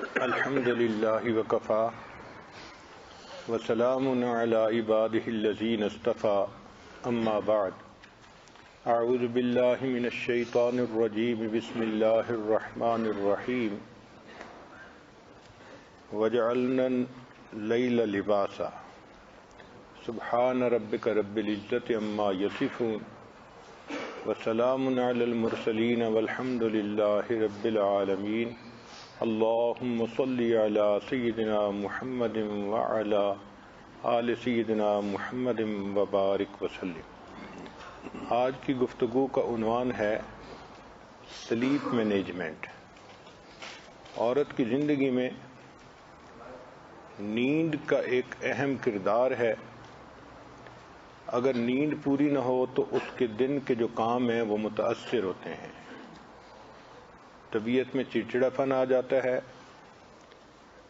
الحمد للہ وکفا وسلام علی عبادہ الذین اصطفیٰ اما بعد اعوذ باللہ من الشیطان الرجیم بسم اللہ الرحمن الرحیم وجعلنا اللیل لباسا سبحان ربک رب العزت عما یصفون وسلام علی المرسلین والحمد للہ رب العالمین اللہم صلی علی سیدنا محمد وعلی آل سیدنا محمد وبارک وسلم۔ آج کی گفتگو کا عنوان ہے سلیپ مینجمنٹ۔ عورت کی زندگی میں نیند کا ایک اہم کردار ہے۔ اگر نیند پوری نہ ہو تو اس کے دن کے جو کام ہیں وہ متاثر ہوتے ہیں، طبیعت میں چڑچڑا پن آ جاتا ہے،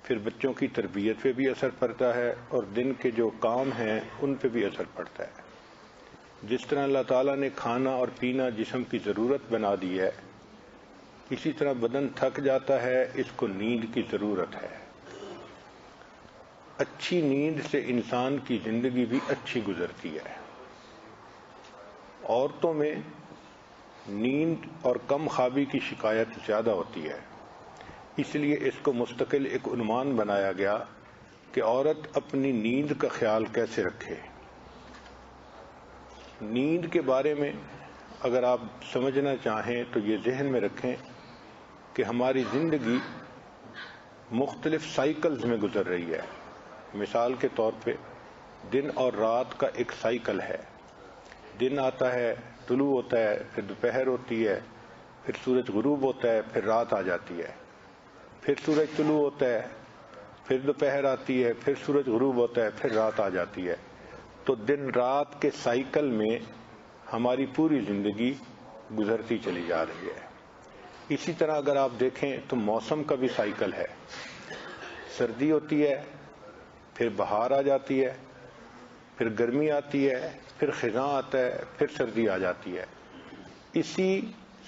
پھر بچوں کی تربیت پہ بھی اثر پڑتا ہے اور دن کے جو کام ہیں ان پہ بھی اثر پڑتا ہے۔ جس طرح اللہ تعالیٰ نے کھانا اور پینا جسم کی ضرورت بنا دی ہے، اسی طرح بدن تھک جاتا ہے، اس کو نیند کی ضرورت ہے۔ اچھی نیند سے انسان کی زندگی بھی اچھی گزرتی ہے۔ عورتوں میں نیند اور کم خوابی کی شکایت زیادہ ہوتی ہے، اس لیے اس کو مستقل ایک عنوان بنایا گیا کہ عورت اپنی نیند کا خیال کیسے رکھے۔ نیند کے بارے میں اگر آپ سمجھنا چاہیں تو یہ ذہن میں رکھیں کہ ہماری زندگی مختلف سائیکلز میں گزر رہی ہے۔ مثال کے طور پہ دن اور رات کا ایک سائیکل ہے۔ دن آتا ہے، طلوع ہوتا ہے، پھر دوپہر ہوتی ہے، پھر سورج غروب ہوتا ہے، پھر رات آ جاتی ہے، پھر سورج طلوع ہوتا ہے، پھر دوپہر آتی ہے، پھر سورج غروب ہوتا ہے، پھر رات آ جاتی ہے۔ تو دن رات کے سائیکل میں ہماری پوری زندگی گزرتی چلی جا رہی ہے۔ اسی طرح اگر آپ دیکھیں تو موسم کا بھی سائیکل ہے۔ سردی ہوتی ہے، پھر بہار آ جاتی ہے، پھر گرمی آتی ہے، پھر خزاں آتا ہے، پھر سردی آ جاتی ہے۔ اسی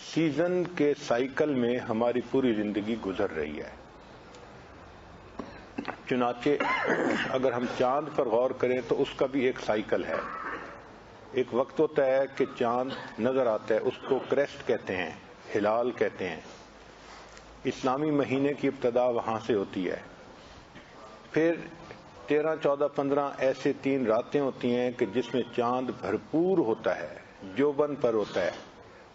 سیزن کے سائیکل میں ہماری پوری زندگی گزر رہی ہے۔ چنانچہ اگر ہم چاند پر غور کریں تو اس کا بھی ایک سائیکل ہے۔ ایک وقت ہوتا ہے کہ چاند نظر آتا ہے، اس کو کریسٹ کہتے ہیں، ہلال کہتے ہیں۔ اسلامی مہینے کی ابتدا وہاں سے ہوتی ہے۔ پھر 13، 14، 15 ایسے 3 راتیں ہوتی ہیں کہ جس میں چاند بھرپور ہوتا ہے، جوبن پر ہوتا ہے،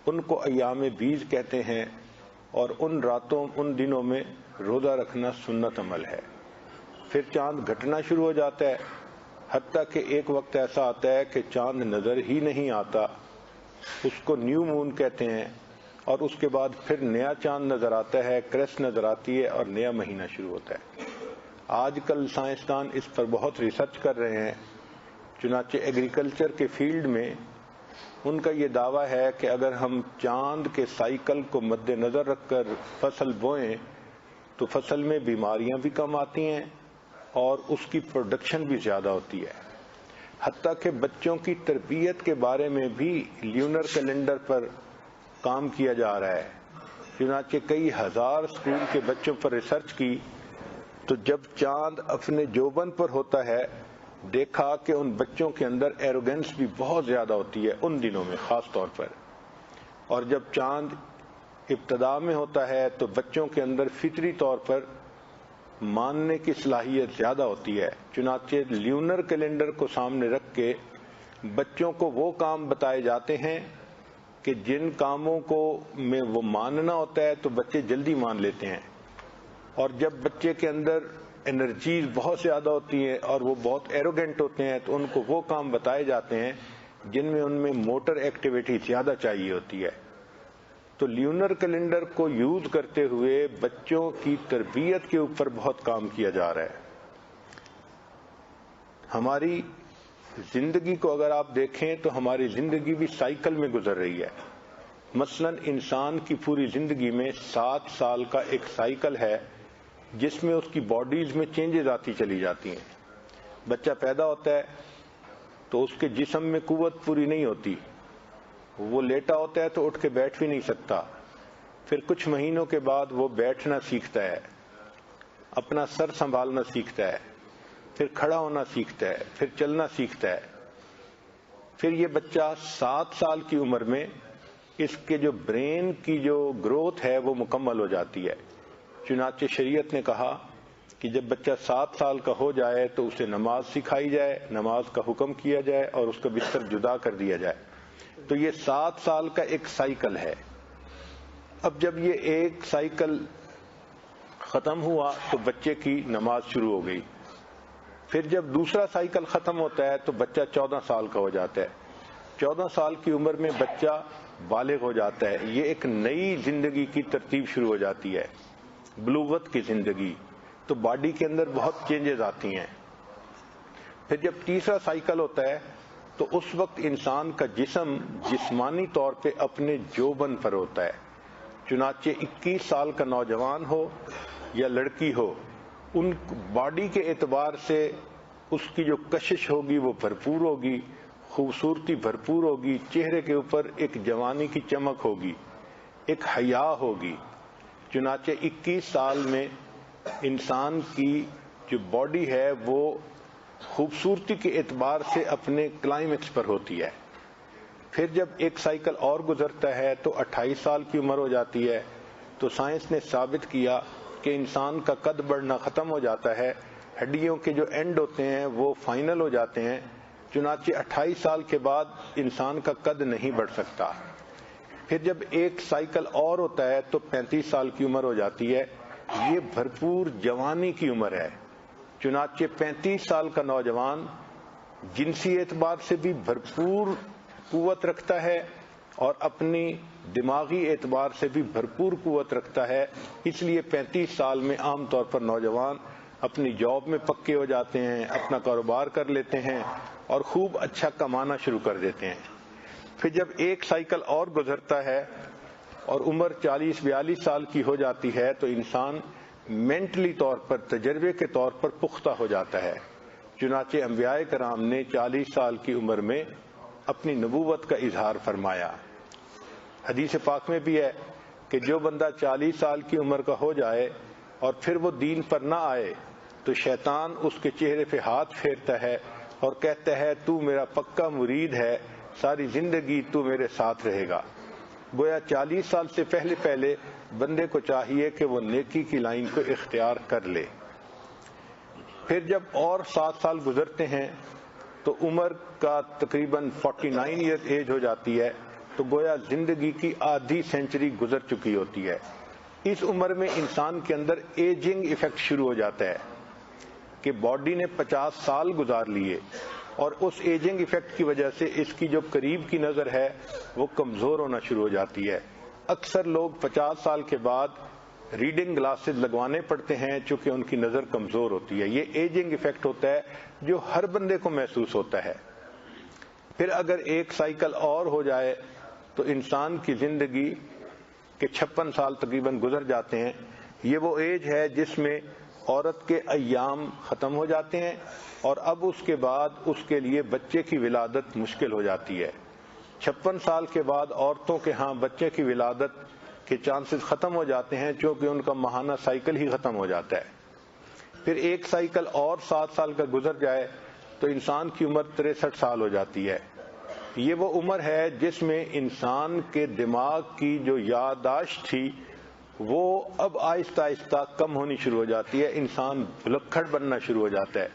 ان کو ایام بیض کہتے ہیں، اور ان راتوں، ان دنوں میں روزہ رکھنا سنت عمل ہے۔ پھر چاند گھٹنا شروع ہو جاتا ہے، حتیٰ کہ ایک وقت ایسا آتا ہے کہ چاند نظر ہی نہیں آتا، اس کو نیو مون کہتے ہیں، اور اس کے بعد پھر نیا چاند نظر آتا ہے، کریسٹ نظر آتی ہے اور نیا مہینہ شروع ہوتا ہے۔ آج کل سائنسدان اس پر بہت ریسرچ کر رہے ہیں۔ چنانچہ ایگریکلچر کے فیلڈ میں ان کا یہ دعویٰ ہے کہ اگر ہم چاند کے سائیکل کو مد نظر رکھ کر فصل بوئیں تو فصل میں بیماریاں بھی کم آتی ہیں اور اس کی پروڈکشن بھی زیادہ ہوتی ہے۔ حتیٰ کہ بچوں کی تربیت کے بارے میں بھی لیونر کیلنڈر پر کام کیا جا رہا ہے۔ چنانچہ کئی ہزار اسکول کے بچوں پر ریسرچ کی تو جب چاند اپنے جوبن پر ہوتا ہے، دیکھا کہ ان بچوں کے اندر ایروگنس بھی بہت زیادہ ہوتی ہے ان دنوں میں خاص طور پر، اور جب چاند ابتدا میں ہوتا ہے تو بچوں کے اندر فطری طور پر ماننے کی صلاحیت زیادہ ہوتی ہے۔ چنانچہ لیونر کیلنڈر کو سامنے رکھ کے بچوں کو وہ کام بتائے جاتے ہیں کہ جن کاموں کو میں وہ ماننا ہوتا ہے تو بچے جلدی مان لیتے ہیں، اور جب بچے کے اندر انرجیز بہت زیادہ ہوتی ہیں اور وہ بہت ایروگنٹ ہوتے ہیں تو ان کو وہ کام بتائے جاتے ہیں جن میں ان میں موٹر ایکٹیویٹی زیادہ چاہیے ہوتی ہے۔ تو لیونر کیلنڈر کو یوز کرتے ہوئے بچوں کی تربیت کے اوپر بہت کام کیا جا رہا ہے۔ ہماری زندگی کو اگر آپ دیکھیں تو ہماری زندگی بھی سائیکل میں گزر رہی ہے۔ مثلا انسان کی پوری زندگی میں 7 سال کا ایک سائیکل ہے جس میں اس کی باڈیز میں چینجز آتی چلی جاتی ہیں۔ بچہ پیدا ہوتا ہے تو اس کے جسم میں قوت پوری نہیں ہوتی، وہ لیٹا ہوتا ہے تو اٹھ کے بیٹھ بھی نہیں سکتا، پھر کچھ مہینوں کے بعد وہ بیٹھنا سیکھتا ہے، اپنا سر سنبھالنا سیکھتا ہے، پھر کھڑا ہونا سیکھتا ہے، پھر چلنا سیکھتا ہے، پھر یہ بچہ 7 سال کی عمر میں اس کے جو برین کی جو گروتھ ہے وہ مکمل ہو جاتی ہے۔ چنانچہ شریعت نے کہا کہ جب بچہ 7 سال کا ہو جائے تو اسے نماز سکھائی جائے، نماز کا حکم کیا جائے اور اس کا بستر جدا کر دیا جائے۔ تو یہ 7 سال کا ایک سائیکل ہے۔ اب جب یہ ایک سائیکل ختم ہوا تو بچے کی نماز شروع ہو گئی، پھر جب دوسرا سائیکل ختم ہوتا ہے تو بچہ 14 سال کا ہو جاتا ہے۔ 14 سال کی عمر میں بچہ بالغ ہو جاتا ہے، یہ ایک نئی زندگی کی ترتیب شروع ہو جاتی ہے، بلوغت کی زندگی، تو باڈی کے اندر بہت چینجز آتی ہیں۔ پھر جب تیسرا سائیکل ہوتا ہے تو اس وقت انسان کا جسم جسمانی طور پہ اپنے جوبن پر ہوتا ہے۔ چنانچہ 21 سال کا نوجوان ہو یا لڑکی ہو، ان باڈی کے اعتبار سے اس کی جو کشش ہوگی وہ بھرپور ہوگی، خوبصورتی بھرپور ہوگی، چہرے کے اوپر ایک جوانی کی چمک ہوگی، ایک حیا ہوگی۔ چنانچہ 21 سال میں انسان کی جو باڈی ہے وہ خوبصورتی کے اعتبار سے اپنے کلائمیکس پر ہوتی ہے۔ پھر جب ایک سائیکل اور گزرتا ہے تو 28 سال کی عمر ہو جاتی ہے، تو سائنس نے ثابت کیا کہ انسان کا قد بڑھنا ختم ہو جاتا ہے، ہڈیوں کے جو اینڈ ہوتے ہیں وہ فائنل ہو جاتے ہیں۔ چنانچہ 28 سال کے بعد انسان کا قد نہیں بڑھ سکتا۔ پھر جب ایک سائیکل اور ہوتا ہے تو 35 سال کی عمر ہو جاتی ہے، یہ بھرپور جوانی کی عمر ہے۔ چنانچہ 35 سال کا نوجوان جنسی اعتبار سے بھی بھرپور قوت رکھتا ہے اور اپنی دماغی اعتبار سے بھی بھرپور قوت رکھتا ہے۔ اس لیے 35 سال میں عام طور پر نوجوان اپنی جاب میں پکے ہو جاتے ہیں، اپنا کاروبار کر لیتے ہیں اور خوب اچھا کمانا شروع کر دیتے ہیں۔ پھر جب ایک سائیکل اور گزرتا ہے اور عمر 40-42 سال کی ہو جاتی ہے تو انسان مینٹلی طور پر، تجربے کے طور پر پختہ ہو جاتا ہے۔ چنانچہ انبیاء کرام نے 40 سال کی عمر میں اپنی نبوت کا اظہار فرمایا۔ حدیث پاک میں بھی ہے کہ جو بندہ 40 سال کی عمر کا ہو جائے اور پھر وہ دین پر نہ آئے تو شیطان اس کے چہرے پہ ہاتھ پھیرتا ہے اور کہتا ہے تو میرا پکا مرید ہے، ساری زندگی تو میرے ساتھ رہے گا۔ گویا 40 سال سے پہلے بندے کو چاہیے کہ وہ نیکی کی لائن کو اختیار کر لے۔ پھر جب اور 7 سال گزرتے ہیں تو عمر کا تقریباً 49 ایئر ایج ہو جاتی ہے، تو گویا زندگی کی آدھی سینچری گزر چکی ہوتی ہے۔ اس عمر میں انسان کے اندر ایجنگ ایفیکٹ شروع ہو جاتا ہے کہ باڈی نے 50 سال گزار لیے اور اس ایجنگ ایفیکٹ کی وجہ سے اس کی جو قریب کی نظر ہے وہ کمزور ہونا شروع ہو جاتی ہے۔ اکثر لوگ 50 سال کے بعد ریڈنگ گلاسز لگوانے پڑتے ہیں چونکہ ان کی نظر کمزور ہوتی ہے۔ یہ ایجنگ ایفیکٹ ہوتا ہے جو ہر بندے کو محسوس ہوتا ہے۔ پھر اگر ایک سائیکل اور ہو جائے تو انسان کی زندگی کے 56 سال تقریباً گزر جاتے ہیں۔ یہ وہ ایج ہے جس میں عورت کے ایام ختم ہو جاتے ہیں اور اب اس کے بعد اس کے لیے بچے کی ولادت مشکل ہو جاتی ہے۔ 56 سال کے بعد عورتوں کے ہاں بچے کی ولادت کے چانسز ختم ہو جاتے ہیں چونکہ ان کا ماہانہ سائیکل ہی ختم ہو جاتا ہے۔ پھر ایک سائیکل اور 7 سال کا گزر جائے تو انسان کی عمر 63 سال ہو جاتی ہے۔ یہ وہ عمر ہے جس میں انسان کے دماغ کی جو یادداشت تھی وہ اب آہستہ آہستہ کم ہونی شروع ہو جاتی ہے، انسان بھلکھڑ بننا شروع ہو جاتا ہے۔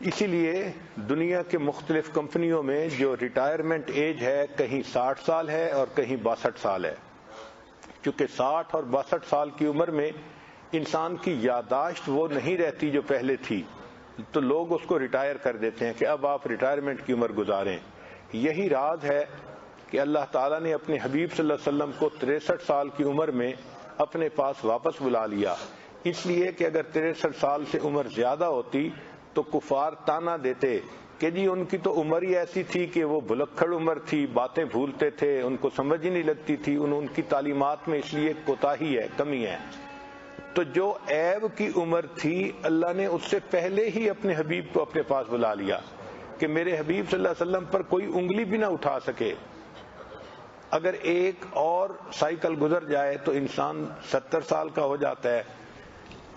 اسی لیے دنیا کے مختلف کمپنیوں میں جو ریٹائرمنٹ ایج ہے کہیں 60 سال ہے اور کہیں 62 سال ہے۔ چونکہ 60 اور 62 سال کی عمر میں انسان کی یادداشت وہ نہیں رہتی جو پہلے تھی، تو لوگ اس کو ریٹائر کر دیتے ہیں کہ اب آپ ریٹائرمنٹ کی عمر گزاریں۔ یہی راز ہے کہ اللہ تعالیٰ نے اپنے حبیب صلی اللہ علیہ وسلم کو 63 سال کی عمر میں اپنے پاس واپس بلا لیا، اس لیے کہ اگر 63 سال سے عمر زیادہ ہوتی تو کفار تانا دیتے کہ جی ان کی تو عمر ہی ایسی تھی کہ وہ بھلکھڑ عمر تھی، باتیں بھولتے تھے، ان کو سمجھ ہی نہیں لگتی تھی، ان کی تعلیمات میں اس لیے کوتاہی ہے، کمی ہے۔ تو جو عیب کی عمر تھی اللہ نے اس سے پہلے ہی اپنے حبیب کو اپنے پاس بلا لیا کہ میرے حبیب صلی اللہ علیہ وسلم پر کوئی انگلی بھی نہ اٹھا سکے۔ اگر ایک اور سائیکل گزر جائے تو انسان 70 سال کا ہو جاتا ہے۔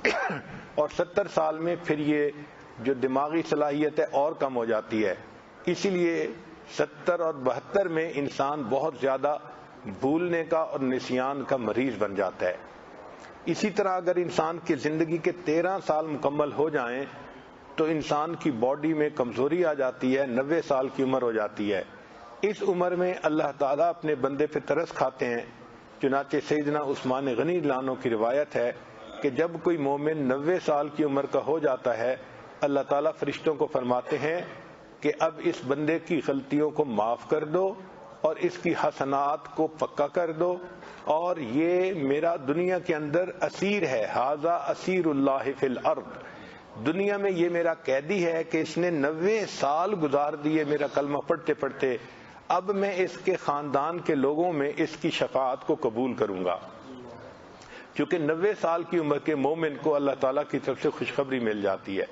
اور 70 سال میں پھر یہ جو دماغی صلاحیت ہے اور کم ہو جاتی ہے. اسی لیے 70 اور 72 میں انسان بہت زیادہ بھولنے کا اور نسیان کا مریض بن جاتا ہے. اسی طرح اگر انسان کی زندگی کے 13 سال مکمل ہو جائیں تو انسان کی باڈی میں کمزوری آ جاتی ہے, 90 سال کی عمر ہو جاتی ہے. اس عمر میں اللہ تعالیٰ اپنے بندے پہ ترس کھاتے ہیں. چنانچہ سیدنا عثمان غنی لانو کی روایت ہے کہ جب کوئی مومن 90 سال کی عمر کا ہو جاتا ہے, اللہ تعالیٰ فرشتوں کو فرماتے ہیں کہ اب اس بندے کی غلطیوں کو معاف کر دو اور اس کی حسنات کو پکا کر دو, اور یہ میرا دنیا کے اندر اسیر ہے. ھذا اسیر اللہ فی الارض, دنیا میں یہ میرا قیدی ہے کہ اس نے 90 سال گزار دیے میرا کلمہ پڑھتے پڑھتے. اب میں اس کے خاندان کے لوگوں میں اس کی شفاعت کو قبول کروں گا, کیونکہ 90 سال کی عمر کے مومن کو اللہ تعالیٰ کی طرف سے خوشخبری مل جاتی ہے.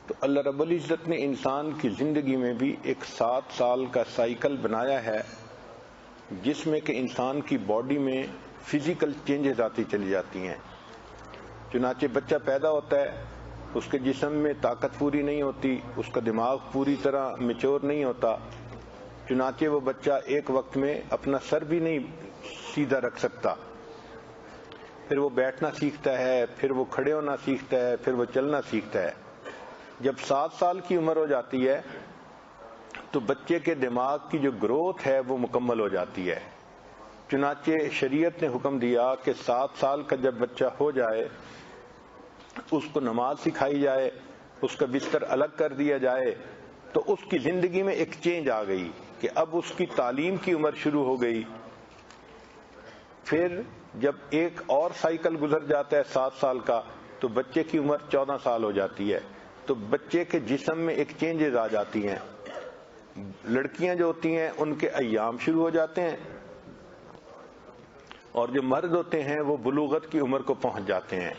تو اللہ رب العزت نے انسان کی زندگی میں بھی ایک 7 سال کا سائیکل بنایا ہے, جس میں کہ انسان کی باڈی میں فزیکل چینجز آتی چلی جاتی ہیں. چنانچہ بچہ پیدا ہوتا ہے, اس کے جسم میں طاقت پوری نہیں ہوتی, اس کا دماغ پوری طرح میچور نہیں ہوتا. چنانچہ وہ بچہ ایک وقت میں اپنا سر بھی نہیں سیدھا رکھ سکتا. پھر وہ بیٹھنا سیکھتا ہے, پھر وہ کھڑے ہونا سیکھتا ہے, پھر وہ چلنا سیکھتا ہے. جب 7 سال کی عمر ہو جاتی ہے تو بچے کے دماغ کی جو گروتھ ہے وہ مکمل ہو جاتی ہے. چنانچہ شریعت نے حکم دیا کہ 7 سال کا جب بچہ ہو جائے اس کو نماز سکھائی جائے, اس کا بستر الگ کر دیا جائے. تو اس کی زندگی میں ایک چینج آ گئی کہ اب اس کی تعلیم کی عمر شروع ہو گئی. پھر جب ایک اور سائیکل گزر جاتا ہے 7 سال کا تو بچے کی عمر 14 سال ہو جاتی ہے. تو بچے کے جسم میں ایک چینجز آ جاتی ہیں. لڑکیاں جو ہوتی ہیں ان کے ایام شروع ہو جاتے ہیں, اور جو مرد ہوتے ہیں وہ بلوغت کی عمر کو پہنچ جاتے ہیں.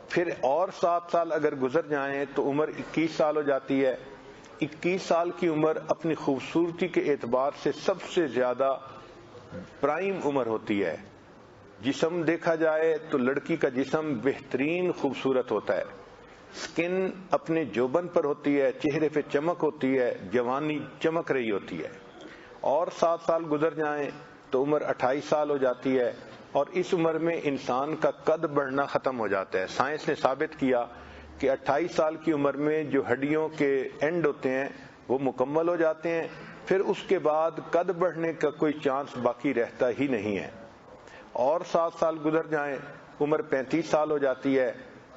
پھر اور 7 سال اگر گزر جائیں تو عمر 21 سال ہو جاتی ہے. 21 سال کی عمر اپنی خوبصورتی کے اعتبار سے سب سے زیادہ پرائم عمر ہوتی ہے. جسم دیکھا جائے تو لڑکی کا جسم بہترین خوبصورت ہوتا ہے. سکن اپنے جوبن پر ہوتی ہے, چہرے پہ چمک ہوتی ہے, جوانی چمک رہی ہوتی ہے. اور 7 سال گزر جائیں تو عمر 28 سال ہو جاتی ہے، اور اس عمر میں انسان کا قد بڑھنا ختم ہو جاتا ہے۔ سائنس نے ثابت کیا کہ 28 سال کی عمر میں جو ہڈیوں کے اینڈ ہوتے ہیں وہ مکمل ہو جاتے ہیں، پھر اس کے بعد قد بڑھنے کا کوئی چانس باقی رہتا ہی نہیں ہے۔ اور 7 سال گزر جائیں، عمر 35 سال ہو جاتی ہے،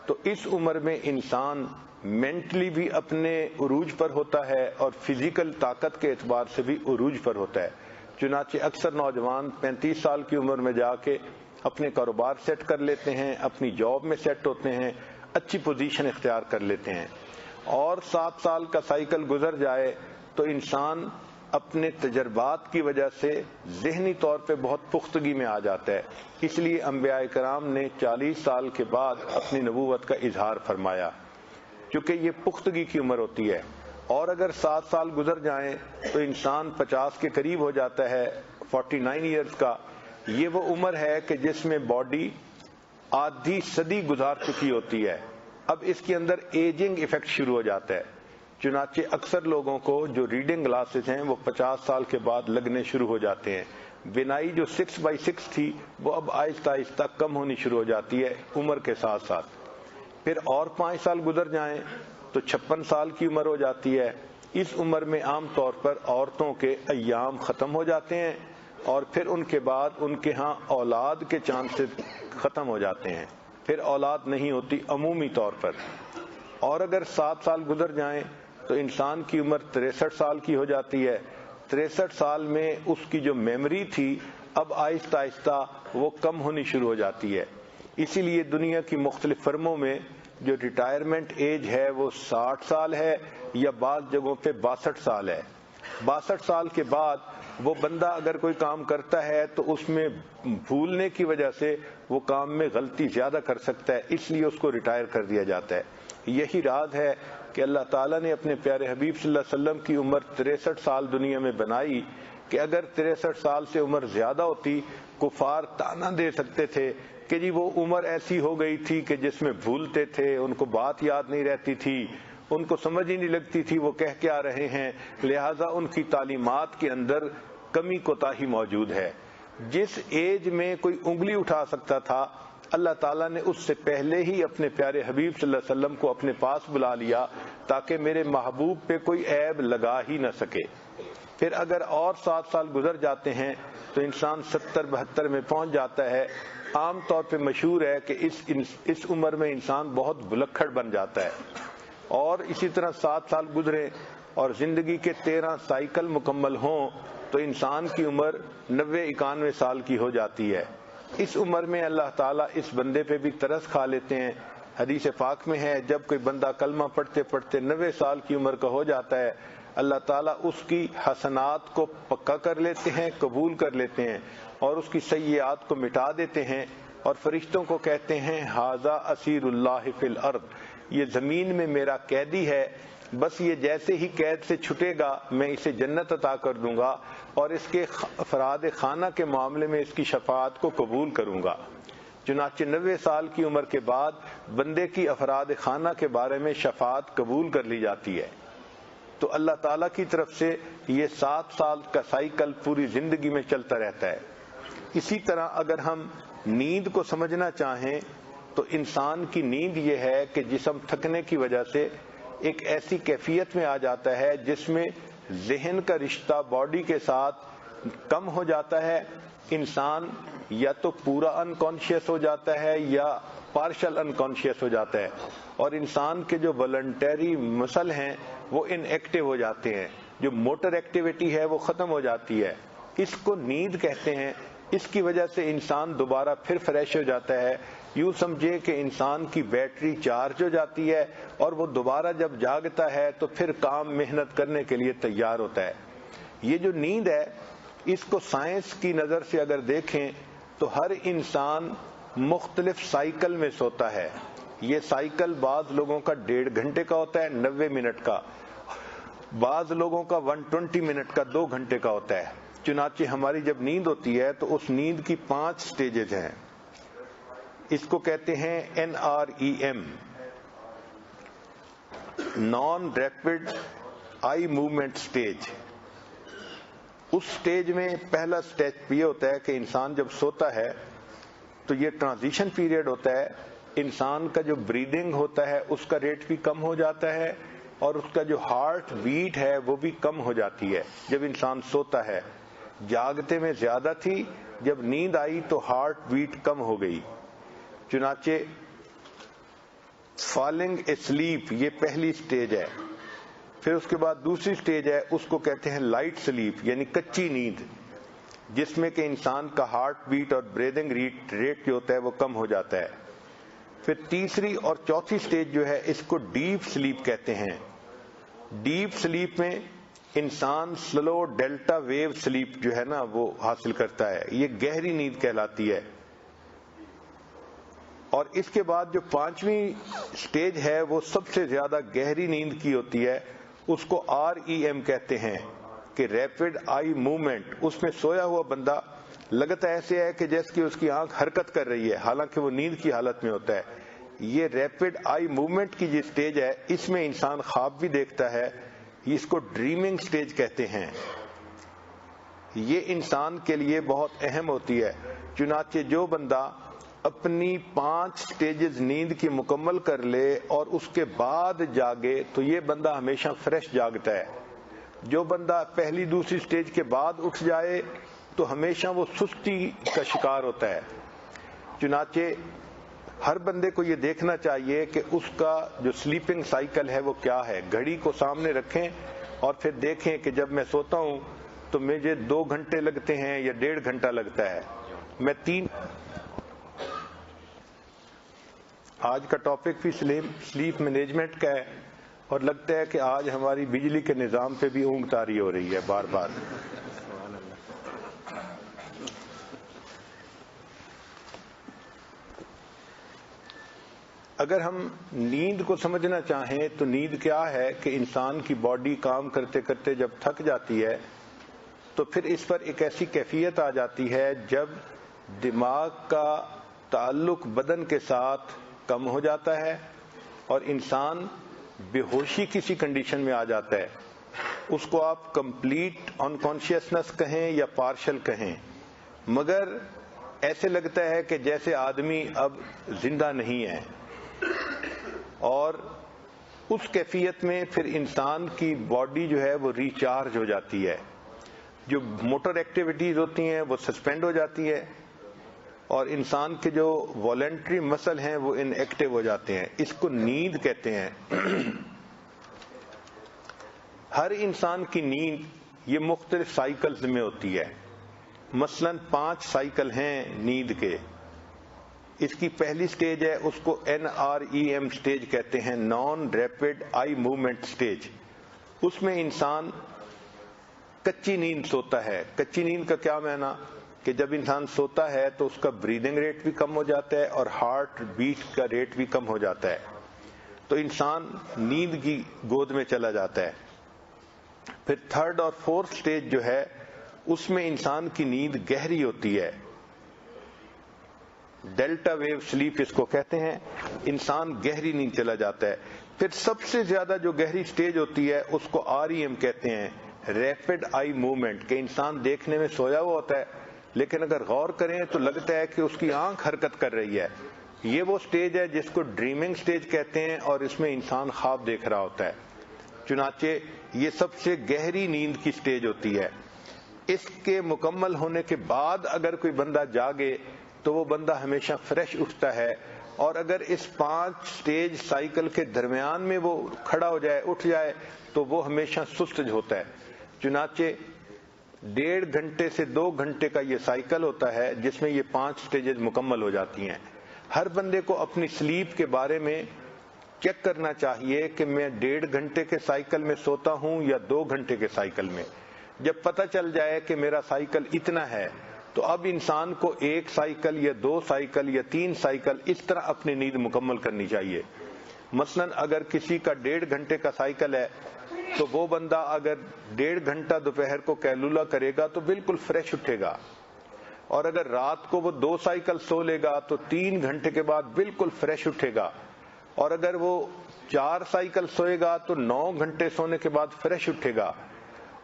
تو اس عمر میں انسان مینٹلی بھی اپنے عروج پر ہوتا ہے اور فزیکل طاقت کے اعتبار سے بھی عروج پر ہوتا ہے۔ چنانچہ اکثر نوجوان 35 سال کی عمر میں جا کے اپنے کاروبار سیٹ کر لیتے ہیں، اپنی جاب میں سیٹ ہوتے ہیں، اچھی پوزیشن اختیار کر لیتے ہیں۔ اور 7 سال کا سائیکل گزر جائے تو انسان اپنے تجربات کی وجہ سے ذہنی طور پہ بہت پختگی میں آ جاتا ہے۔ اس لیے انبیاء کرام نے 40 سال کے بعد اپنی نبوت کا اظہار فرمایا، کیونکہ یہ پختگی کی عمر ہوتی ہے۔ اور اگر 7 سال گزر جائیں تو انسان 50 کے قریب ہو جاتا ہے، 49 ایئرز کا۔ یہ وہ عمر ہے کہ جس میں باڈی آدھی صدی گزار چکی ہوتی ہے، اب اس کے اندر ایجنگ ایفیکٹ شروع ہو جاتا ہے۔ چنانچہ اکثر لوگوں کو جو ریڈنگ گلاسز ہیں وہ 50 سال کے بعد لگنے شروع ہو جاتے ہیں۔ بینائی جو 6x6 تھی وہ اب آہستہ آہستہ کم ہونی شروع ہو جاتی ہے عمر کے ساتھ ساتھ۔ پھر اور 5 سال گزر جائیں تو 56 سال کی عمر ہو جاتی ہے۔ اس عمر میں عام طور پر عورتوں کے ایام ختم ہو جاتے ہیں، اور پھر ان کے بعد ان کے ہاں اولاد کے چانسز ختم ہو جاتے ہیں، پھر اولاد نہیں ہوتی عمومی طور پر۔ اور اگر 7 سال گزر جائیں تو انسان کی عمر 63 سال کی ہو جاتی ہے۔ 63 سال میں اس کی جو میموری تھی اب آہستہ آہستہ وہ کم ہونی شروع ہو جاتی ہے۔ اسی لیے دنیا کی مختلف فرموں میں جو ریٹائرمنٹ ایج ہے وہ 60 سال ہے، یا بعض جگہوں پہ 62 سال ہے۔ 62 سال کے بعد وہ بندہ اگر کوئی کام کرتا ہے تو اس میں بھولنے کی وجہ سے وہ کام میں غلطی زیادہ کر سکتا ہے، اس لیے اس کو ریٹائر کر دیا جاتا ہے۔ یہی راز ہے کہ اللہ تعالیٰ نے اپنے پیارے حبیب صلی اللہ علیہ وسلم کی عمر 63 سال دنیا میں بنائی، کہ اگر 63 سال سے عمر زیادہ ہوتی کفار تانا دے سکتے تھے کہ جی وہ عمر ایسی ہو گئی تھی کہ جس میں بھولتے تھے، ان کو بات یاد نہیں رہتی تھی، ان کو سمجھ ہی نہیں لگتی تھی وہ کہہ کے آ رہے ہیں، لہٰذا ان کی تعلیمات کے اندر کمی کوتاہی موجود ہے۔ جس ایج میں کوئی انگلی اٹھا سکتا تھا اللہ تعالیٰ نے اس سے پہلے ہی اپنے پیارے حبیب صلی اللہ علیہ وسلم کو اپنے پاس بلا لیا تاکہ میرے محبوب پہ کوئی عیب لگا ہی نہ سکے۔ پھر اگر اور 7 سال گزر جاتے ہیں تو انسان 70-72 میں پہنچ جاتا ہے۔ عام طور پہ مشہور ہے کہ اس عمر میں انسان بہت بلکھڑ بن جاتا ہے۔ اور اسی طرح 7 سال گزرے اور زندگی کے 13 سائیکل مکمل ہوں تو انسان کی عمر 90-91 سال کی ہو جاتی ہے۔ اس عمر میں اللہ تعالیٰ اس بندے پہ بھی ترس کھا لیتے ہیں۔ حدیث پاک میں ہے جب کوئی بندہ کلمہ پڑھتے پڑھتے 90 سال کی عمر کا ہو جاتا ہے، اللہ تعالیٰ اس کی حسنات کو پکا کر لیتے ہیں، قبول کر لیتے ہیں، اور اس کی سیئات کو مٹا دیتے ہیں، اور فرشتوں کو کہتے ہیں ھذا اسیر اللہ فی الارض، یہ زمین میں میرا قیدی ہے، بس یہ جیسے ہی قید سے چھٹے گا میں اسے جنت عطا کر دوں گا، اور اس کے افراد خانہ کے معاملے میں اس کی شفاعت کو قبول کروں گا۔ چنانچہ 90 سال کی عمر کے بعد بندے کی افراد خانہ کے بارے میں شفاعت قبول کر لی جاتی ہے۔ تو اللہ تعالیٰ کی طرف سے یہ 7 سال کا سائیکل پوری زندگی میں چلتا رہتا ہے۔ اسی طرح اگر ہم نیند کو سمجھنا چاہیں تو انسان کی نیند یہ ہے کہ جسم تھکنے کی وجہ سے ایک ایسی کیفیت میں آ جاتا ہے جس میں ذہن کا رشتہ باڈی کے ساتھ کم ہو جاتا ہے، انسان یا تو پورا انکانشیس ہو جاتا ہے یا پارشل انکانشیس ہو جاتا ہے، اور انسان کے جو والنٹری مسل ہیں وہ ان ایکٹیو ہو جاتے ہیں، جو موٹر ایکٹیویٹی ہے وہ ختم ہو جاتی ہے۔ اس کو نیند کہتے ہیں۔ اس کی وجہ سے انسان دوبارہ پھر فریش ہو جاتا ہے۔ یوں سمجھے کہ انسان کی بیٹری چارج ہو جاتی ہے اور وہ دوبارہ جب جاگتا ہے تو پھر کام محنت کرنے کے لیے تیار ہوتا ہے۔ یہ جو نیند ہے اس کو سائنس کی نظر سے اگر دیکھیں تو ہر انسان مختلف سائیکل میں سوتا ہے۔ یہ سائیکل بعض لوگوں کا 1.5 گھنٹے کا ہوتا ہے، 90 منٹ کا، بعض لوگوں کا 120 منٹ کا، 2 گھنٹے کا ہوتا ہے۔ چنانچہ ہماری جب نیند ہوتی ہے تو اس نیند کی 5 سٹیجز ہیں۔ اس کو کہتے ہیں NREM، non rapid eye movement stage. اس سٹیج میں پہلا سٹیج یہ ہوتا ہے کہ انسان جب سوتا ہے تو یہ ٹرانزیشن پیریڈ ہوتا ہے، انسان کا جو بریدنگ ہوتا ہے اس کا ریٹ بھی کم ہو جاتا ہے اور اس کا جو ہارٹ بیٹ ہے وہ بھی کم ہو جاتی ہے جب انسان سوتا ہے. جاگتے میں زیادہ تھی، جب نیند آئی تو ہارٹ بیٹ کم ہو گئی. چنانچہ فالنگ اسلیپ یہ پہلی سٹیج ہے. پھر اس کے بعد دوسری سٹیج ہے، اس کو کہتے ہیں لائٹ سلیپ یعنی کچی نیند، جس میں کہ انسان کا ہارٹ بیٹ اور بریدنگ ریٹ جو ہوتا ہے وہ کم ہو جاتا ہے. پھر تیسری اور چوتھی سٹیج جو ہے اس کو ڈیپ سلیپ کہتے ہیں. ڈیپ سلیپ میں انسان سلو ڈیلٹا ویو سلیپ جو ہے نا وہ حاصل کرتا ہے، یہ گہری نیند کہلاتی ہے. اور اس کے بعد جو پانچویں سٹیج ہے وہ سب سے زیادہ گہری نیند کی ہوتی ہے، اس کو REM کہتے ہیں کہ ریپڈ آئی موومنٹ. اس میں سویا ہوا بندہ لگتا ایسے ہے کہ جیسے کہ اس کی آنکھ حرکت کر رہی ہے حالانکہ وہ نیند کی حالت میں ہوتا ہے. یہ ریپڈ آئی موومنٹ کی جو سٹیج ہے اس میں انسان خواب بھی دیکھتا ہے، اس کو ڈریمنگ سٹیج کہتے ہیں. یہ انسان کے لیے بہت اہم ہوتی ہے. چنانچہ جو بندہ اپنی 5 سٹیجز نیند کی مکمل کر لے اور اس کے بعد جاگے تو یہ بندہ ہمیشہ فریش جاگتا ہے. جو بندہ پہلی دوسری سٹیج کے بعد اٹھ جائے تو ہمیشہ وہ سستی کا شکار ہوتا ہے. چنانچہ ہر بندے کو یہ دیکھنا چاہیے کہ اس کا جو سلیپنگ سائیکل ہے وہ کیا ہے. گھڑی کو سامنے رکھیں اور پھر دیکھیں کہ جب میں سوتا ہوں تو مجھے 2 گھنٹے لگتے ہیں یا 1.5 گھنٹہ لگتا ہے. میں آج کا ٹاپک بھی سلیپ مینجمنٹ کا ہے اور لگتا ہے کہ آج ہماری بجلی کے نظام پہ بھی اونگ طاری ہو رہی ہے بار بار. اگر ہم نیند کو سمجھنا چاہیں تو نیند کیا ہے کہ انسان کی باڈی کام کرتے کرتے جب تھک جاتی ہے تو پھر اس پر ایک ایسی کیفیت آ جاتی ہے جب دماغ کا تعلق بدن کے ساتھ کم ہو جاتا ہے اور انسان بے ہوشی کسی کنڈیشن میں آ جاتا ہے. اس کو آپ کمپلیٹ انکانشیسنس کہیں یا پارشل کہیں، مگر ایسے لگتا ہے کہ جیسے آدمی اب زندہ نہیں ہے. اور اس کیفیت میں پھر انسان کی باڈی جو ہے وہ ریچارج ہو جاتی ہے، جو موٹر ایکٹیویٹیز ہوتی ہیں وہ سسپینڈ ہو جاتی ہے اور انسان کے جو والنٹری مسل ہیں وہ ان ایکٹیو ہو جاتے ہیں. اس کو نیند کہتے ہیں. ہر انسان کی نیند یہ مختلف سائیکلز میں ہوتی ہے. مثلا 5 سائیکل ہیں نیند کے. اس کی پہلی سٹیج ہے، اس کو NREM سٹیج کہتے ہیں، non rapid eye movement stage. اس میں انسان کچی نیند سوتا ہے. کچی نیند کا کیا معنی کہ جب انسان سوتا ہے تو اس کا بریدنگ ریٹ بھی کم ہو جاتا ہے اور ہارٹ بیٹ کا ریٹ بھی کم ہو جاتا ہے، تو انسان نیند کی گود میں چلا جاتا ہے. پھر 3rd اور 4th سٹیج جو ہے اس میں انسان کی نیند گہری ہوتی ہے، ڈیلٹا ویو سلیپ اس کو کہتے ہیں. انسان گہری نیند چلا جاتا ہے. پھر سب سے زیادہ جو گہری سٹیج ہوتی ہے اس کو REM کہتے ہیں، ریپڈ آئی موومنٹ، کہ انسان دیکھنے میں سویا ہوا ہوتا ہے لیکن اگر غور کریں تو لگتا ہے کہ اس کی آنکھ حرکت کر رہی ہے. یہ وہ سٹیج ہے جس کو ڈریمنگ سٹیج کہتے ہیں اور اس میں انسان خواب دیکھ رہا ہوتا ہے. چنانچہ یہ سب سے گہری نیند کی سٹیج ہوتی ہے. اس کے مکمل ہونے کے بعد اگر کوئی بندہ جاگے تو وہ بندہ ہمیشہ فریش اٹھتا ہے، اور اگر اس 5 سٹیج سائیکل کے درمیان میں وہ کھڑا ہو جائے، اٹھ جائے، تو وہ ہمیشہ سست ہوتا ہے. چنانچہ 1.5 گھنٹے سے 2 گھنٹے کا یہ سائیکل ہوتا ہے جس میں یہ 5 سٹیجز مکمل ہو جاتی ہیں. ہر بندے کو اپنی سلیپ کے بارے میں چیک کرنا چاہیے کہ میں 1.5 گھنٹے کے سائیکل میں سوتا ہوں یا 2 گھنٹے کے سائیکل میں. جب پتہ چل جائے کہ میرا سائیکل اتنا ہے تو اب انسان کو 1 سائیکل یا 2 سائیکل یا 3 سائیکل اس طرح اپنی نیند مکمل کرنی چاہیے. مثلا اگر کسی کا 1.5 گھنٹے کا سائیکل ہے تو وہ بندہ اگر 1.5 گھنٹہ دوپہر کو کیلولا کرے گا تو بالکل فریش اٹھے گا، اور اگر رات کو وہ 2 سائیکل سو لے گا تو 3 گھنٹے کے بعد بالکل فریش اٹھے گا، اور اگر وہ 4 سائیکل سوئے گا تو 9 گھنٹے سونے کے بعد فریش اٹھے گا،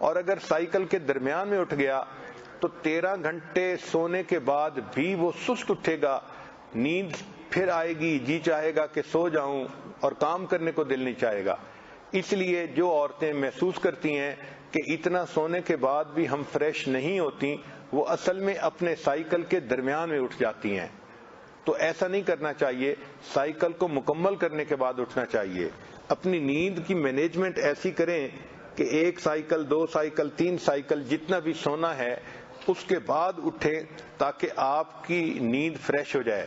اور اگر سائیکل کے درمیان میں اٹھ گیا تو 13 گھنٹے سونے کے بعد بھی وہ سست اٹھے گا، نیند پھر آئے گی، جی چاہے گا کہ سو جاؤں اور کام کرنے کو دل نہیں چاہے گا۔ اس لیے جو عورتیں محسوس کرتی ہیں کہ اتنا سونے کے بعد بھی ہم فریش نہیں ہوتی، وہ اصل میں اپنے سائیکل کے درمیان میں اٹھ جاتی ہیں۔ تو ایسا نہیں کرنا چاہیے، سائیکل کو مکمل کرنے کے بعد اٹھنا چاہیے۔ اپنی نیند کی مینجمنٹ ایسی کریں کہ 1 سائیکل، 2 سائیکل، 3 سائیکل جتنا بھی سونا ہے اس کے بعد اٹھیں تاکہ آپ کی نیند فریش ہو جائے۔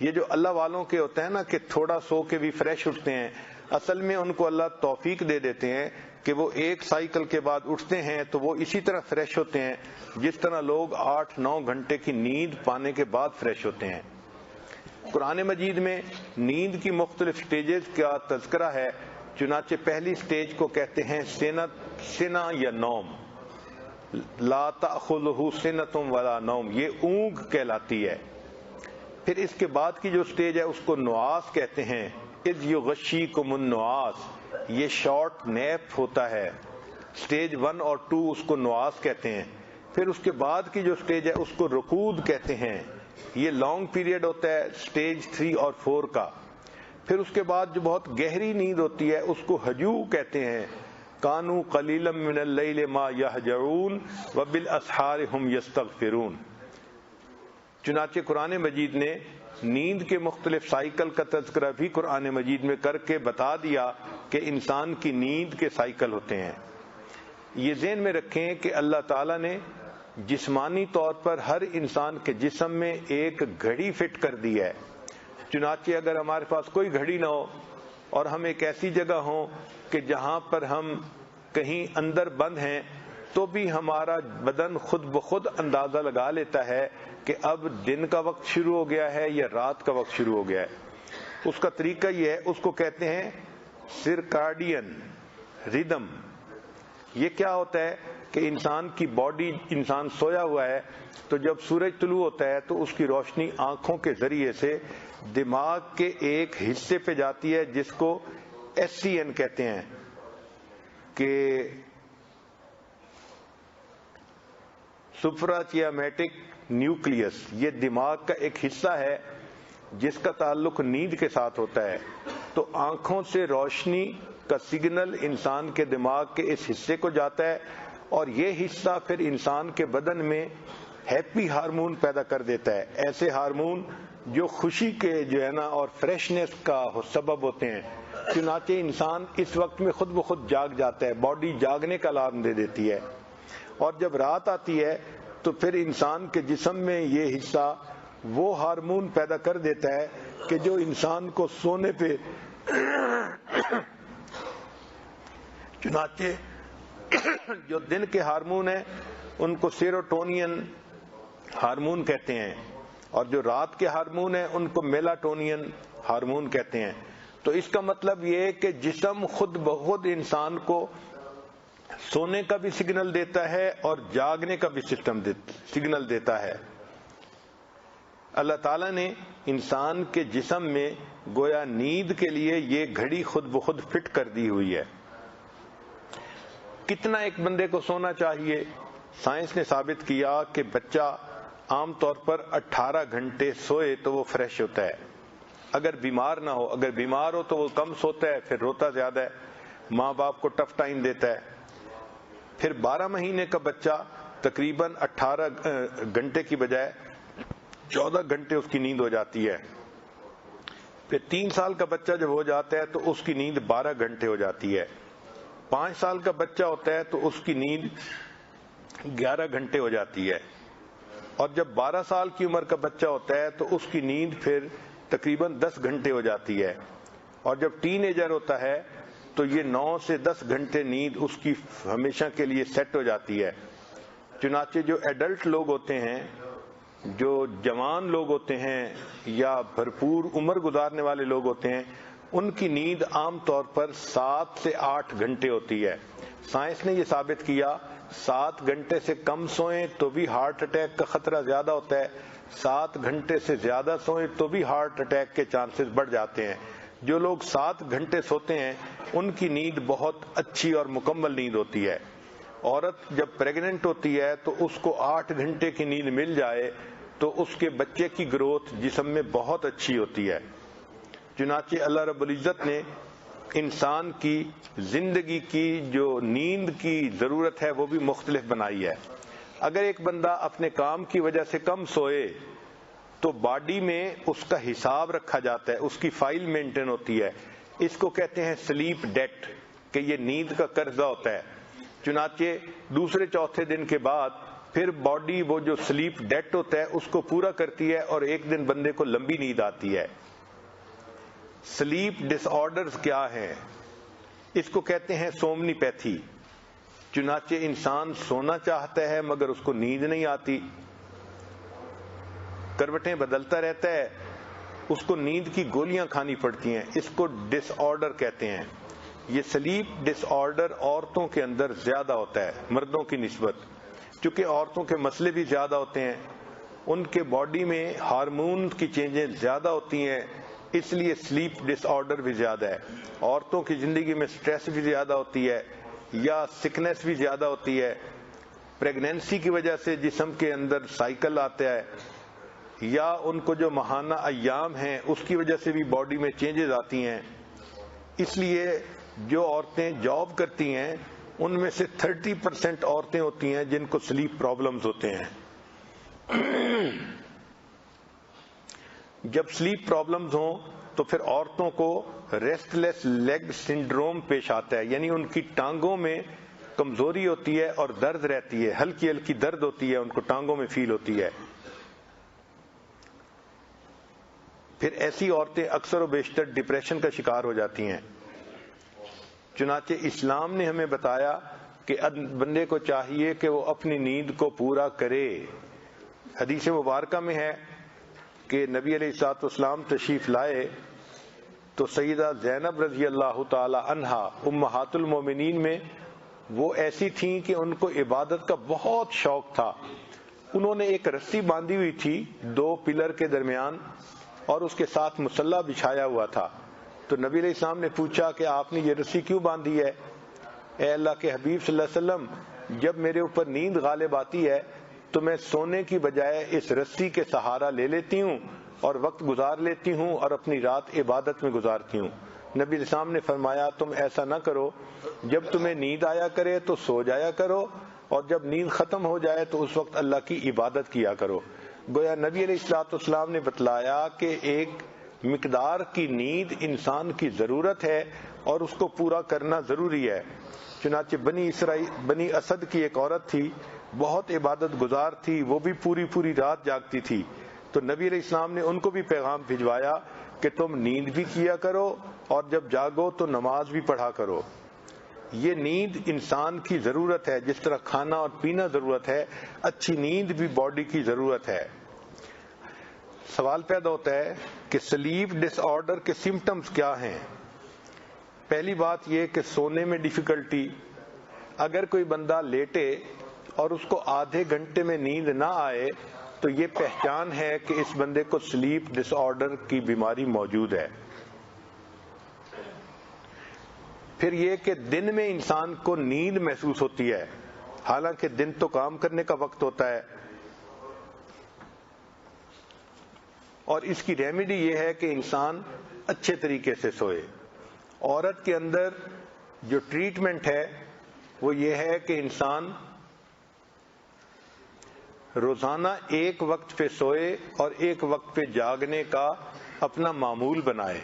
یہ جو اللہ والوں کے ہوتے ہیں نا کہ تھوڑا سو کے بھی فریش اٹھتے ہیں، اصل میں ان کو اللہ توفیق دے دیتے ہیں کہ وہ 1 سائیکل کے بعد اٹھتے ہیں تو وہ اسی طرح فریش ہوتے ہیں جس طرح لوگ 8-9 گھنٹے کی نیند پانے کے بعد فریش ہوتے ہیں۔ قرآن مجید میں نیند کی مختلف سٹیجز کا تذکرہ ہے، چنانچہ پہلی سٹیج کو کہتے ہیں سنہ یا نوم، لا تأخذہ سنۃ ولا نوم، یہ اونگ کہلاتی ہے۔ پھر اس کے بعد کی جو سٹیج ہے اس کو نعاس کہتے ہیں، اذ یغشیکم النعاس، یہ شارٹ نیپ ہوتا ہے۔ سٹیج 1 اور 2 اس کو نعاس کہتے ہیں۔ پھر اس کے بعد کی جو سٹیج ہے اس کو رقود کہتے ہیں، یہ لانگ پیریڈ ہوتا ہے سٹیج 3 اور 4 کا۔ پھر اس کے بعد جو بہت گہری نیند ہوتی ہے اس کو ہجوع کہتے ہیں، کانوا قلیلا من اللیل ما یہجعون وبالاسحار هم یستغفرون۔ چنانچہ قرآن مجید نے نیند کے مختلف سائیکل کا تذکرہ بھی قرآن مجید میں کر کے بتا دیا کہ انسان کی نیند کے سائیکل ہوتے ہیں۔ یہ ذہن میں رکھیں کہ اللہ تعالیٰ نے جسمانی طور پر ہر انسان کے جسم میں ایک گھڑی فٹ کر دی ہے۔ چنانچہ اگر ہمارے پاس کوئی گھڑی نہ ہو اور ہم ایک ایسی جگہ ہوں کہ جہاں پر ہم کہیں اندر بند ہیں تو بھی ہمارا بدن خود بخود اندازہ لگا لیتا ہے کہ اب دن کا وقت شروع ہو گیا ہے یا رات کا وقت شروع ہو گیا ہے۔ اس کا طریقہ یہ ہے، اس کو کہتے ہیں سرکارڈین ریدم۔ یہ کیا ہوتا ہے کہ انسان کی باڈی، انسان سویا ہوا ہے تو جب سورج طلوع ہوتا ہے تو اس کی روشنی آنکھوں کے ذریعے سے دماغ کے ایک حصے پہ جاتی ہے جس کو SCN کہتے ہیں کہ سپراچیامیٹک نیوکلیس، یہ دماغ کا ایک حصہ ہے جس کا تعلق نیند کے ساتھ ہوتا ہے۔ تو آنکھوں سے روشنی کا سگنل انسان کے دماغ کے اس حصے کو جاتا ہے اور یہ حصہ پھر انسان کے بدن میں ہیپی ہارمون پیدا کر دیتا ہے، ایسے ہارمون جو خوشی کے جو ہے نا اور فریشنس کا سبب ہوتے ہیں۔ چنانچہ انسان اس وقت میں خود بخود جاگ جاتا ہے، باڈی جاگنے کا الارم دے دیتی ہے، اور جب رات آتی ہے تو پھر انسان کے جسم میں یہ حصہ وہ ہارمون پیدا کر دیتا ہے کہ جو انسان کو سونے پہ چنانچہ جو دن کے ہارمون ہیں ان کو سیروٹونین ہارمون کہتے ہیں اور جو رات کے ہارمون ہیں ان کو میلاٹونین ہارمون کہتے ہیں۔ تو اس کا مطلب یہ ہے کہ جسم خود بخود انسان کو سونے کا بھی سگنل دیتا ہے اور جاگنے کا بھی سگنل دیتا ہے۔ اللہ تعالیٰ نے انسان کے جسم میں گویا نیند کے لیے یہ گھڑی خود بخود فٹ کر دی ہوئی ہے۔ کتنا ایک بندے کو سونا چاہیے؟ سائنس نے ثابت کیا کہ بچہ عام طور پر 18 گھنٹے سوئے تو وہ فریش ہوتا ہے، اگر بیمار نہ ہو۔ اگر بیمار ہو تو وہ کم سوتا ہے، پھر روتا زیادہ ہے، ماں باپ کو ٹف ٹائم دیتا ہے۔ پھر 12 مہینے کا بچہ تقریباً 18 گھنٹے کی بجائے 14 گھنٹے اس کی نیند ہو جاتی ہے۔ پھر 3 سال کا بچہ جب ہو جاتا ہے تو اس کی نیند 12 گھنٹے ہو جاتی ہے۔ 5 سال کا بچہ ہوتا ہے تو اس کی نیند 11 گھنٹے ہو جاتی ہے، اور جب 12 سال کی عمر کا بچہ ہوتا ہے تو اس کی نیند پھر تقریباً 10 گھنٹے ہو جاتی ہے، اور جب ٹین ایجر ہوتا ہے تو یہ 9 سے 10 گھنٹے نیند اس کی ہمیشہ کے لیے سیٹ ہو جاتی ہے۔ چنانچہ جو ایڈلٹ لوگ ہوتے ہیں، جو جوان لوگ ہوتے ہیں یا بھرپور عمر گزارنے والے لوگ ہوتے ہیں، ان کی نیند عام طور پر 7 سے 8 گھنٹے ہوتی ہے۔ سائنس نے یہ ثابت کیا 7 گھنٹے سے کم سوئیں تو بھی ہارٹ اٹیک کا خطرہ زیادہ ہوتا ہے، 7 گھنٹے سے زیادہ سوئیں تو بھی ہارٹ اٹیک کے چانسز بڑھ جاتے ہیں۔ جو لوگ 7 گھنٹے سوتے ہیں ان کی نیند بہت اچھی اور مکمل نیند ہوتی ہے، عورت جب پریگننٹ ہوتی ہے تو اس کو 8 گھنٹے کی نیند مل جائے تو اس کے بچے کی گروتھ جسم میں بہت اچھی ہوتی ہے. چنانچہ اللہ رب العزت نے انسان کی زندگی کی جو نیند کی ضرورت ہے وہ بھی مختلف بنائی ہے. اگر ایک بندہ اپنے کام کی وجہ سے کم سوئے تو باڈی میں اس کا حساب رکھا جاتا ہے, اس کی فائل مینٹین ہوتی ہے. اس کو کہتے ہیں سلیپ ڈیٹ, کہ یہ نیند کا قرضہ ہوتا ہے. چنانچہ دوسرے چوتھے دن کے بعد پھر باڈی وہ جو سلیپ ڈیٹ ہوتا ہے اس کو پورا کرتی ہے اور ایک دن بندے کو لمبی نیند آتی ہے. سلیپ ڈس آرڈرز کیا ہیں؟ اس کو کہتے ہیں سومنی پیتھی. چنانچہ انسان سونا چاہتا ہے مگر اس کو نیند نہیں آتی, کروٹیں بدلتا رہتا ہے, اس کو نیند کی گولیاں کھانی پڑتی ہیں. اس کو ڈس آرڈر کہتے ہیں. یہ سلیپ ڈس آرڈر عورتوں کے اندر زیادہ ہوتا ہے مردوں کی نسبت, چونکہ عورتوں کے مسئلے بھی زیادہ ہوتے ہیں, ان کے باڈی میں ہارمون کی چینجز زیادہ ہوتی ہیں, اس لیے سلیپ ڈس آرڈر بھی زیادہ ہے. عورتوں کی زندگی میں سٹریس بھی زیادہ ہوتی ہے یا سکنس بھی زیادہ ہوتی ہے. پریگنینسی کی وجہ سے جسم کے اندر سائیکل آتا ہے, یا ان کو جو ماہانہ ایام ہیں اس کی وجہ سے بھی باڈی میں چینجز آتی ہیں. اس لیے جو عورتیں جاب کرتی ہیں ان میں سے 30% عورتیں ہوتی ہیں جن کو سلیپ پرابلمز ہوتے ہیں. جب سلیپ پرابلمز ہوں تو پھر عورتوں کو ریسٹ لیس لیگ سنڈروم پیش آتا ہے, یعنی ان کی ٹانگوں میں کمزوری ہوتی ہے اور درد رہتی ہے, ہلکی ہلکی درد ہوتی ہے, ان کو ٹانگوں میں فیل ہوتی ہے. پھر ایسی عورتیں اکثر و بیشتر ڈپریشن کا شکار ہو جاتی ہیں. چنانچہ اسلام نے ہمیں بتایا کہ بندے کو چاہیے کہ وہ اپنی نیند کو پورا کرے. حدیث مبارکہ میں ہے کہ نبی علیہ الصلوۃ والسلام تشریف لائے تو سیدہ زینب رضی اللہ تعالی عنہا امہات المومنین میں وہ ایسی تھیں کہ ان کو عبادت کا بہت شوق تھا. انہوں نے ایک رسی باندھی ہوئی تھی 2 پلر کے درمیان اور اس کے ساتھ مصلی بچھایا ہوا تھا. تو نبی علیہ السلام نے پوچھا کہ آپ نے یہ رسی کیوں باندھی ہے؟ اے اللہ کے حبیب صلی اللہ علیہ وسلم, جب میرے اوپر نیند غالب آتی ہے تو میں سونے کی بجائے اس رسی کے سہارا لے لیتی ہوں اور وقت گزار لیتی ہوں اور اپنی رات عبادت میں گزارتی ہوں. نبی علیہ السلام نے فرمایا تم ایسا نہ کرو, جب تمہیں نیند آیا کرے تو سو جایا کرو اور جب نیند ختم ہو جائے تو اس وقت اللہ کی عبادت کیا کرو. گویا نبی علیہ الصلوۃ والسلام نے بتلایا کہ ایک مقدار کی نیند انسان کی ضرورت ہے اور اس کو پورا کرنا ضروری ہے. چنانچہ بنی اسد کی ایک عورت تھی, بہت عبادت گزار تھی, وہ بھی پوری رات جاگتی تھی. تو نبی علیہ السلام نے ان کو بھی پیغام بھجوایا کہ تم نیند بھی کیا کرو اور جب جاگو تو نماز بھی پڑھا کرو. یہ نیند انسان کی ضرورت ہے, جس طرح کھانا اور پینا ضرورت ہے, اچھی نیند بھی باڈی کی ضرورت ہے. سوال پیدا ہوتا ہے کہ سلیپ ڈس آرڈر کے سمٹمز کیا ہیں؟ پہلی بات یہ کہ سونے میں ڈیفیکلٹی. اگر کوئی بندہ لیٹے اور اس کو آدھے گھنٹے میں نیند نہ آئے تو یہ پہچان ہے کہ اس بندے کو سلیپ ڈس آرڈر کی بیماری موجود ہے. پھر یہ کہ دن میں انسان کو نیند محسوس ہوتی ہے, حالانکہ دن تو کام کرنے کا وقت ہوتا ہے. اور اس کی ریمیڈی یہ ہے کہ انسان اچھے طریقے سے سوئے. عورت کے اندر جو ٹریٹمنٹ ہے وہ یہ ہے کہ انسان روزانہ ایک وقت پہ سوئے اور ایک وقت پہ جاگنے کا اپنا معمول بنائے.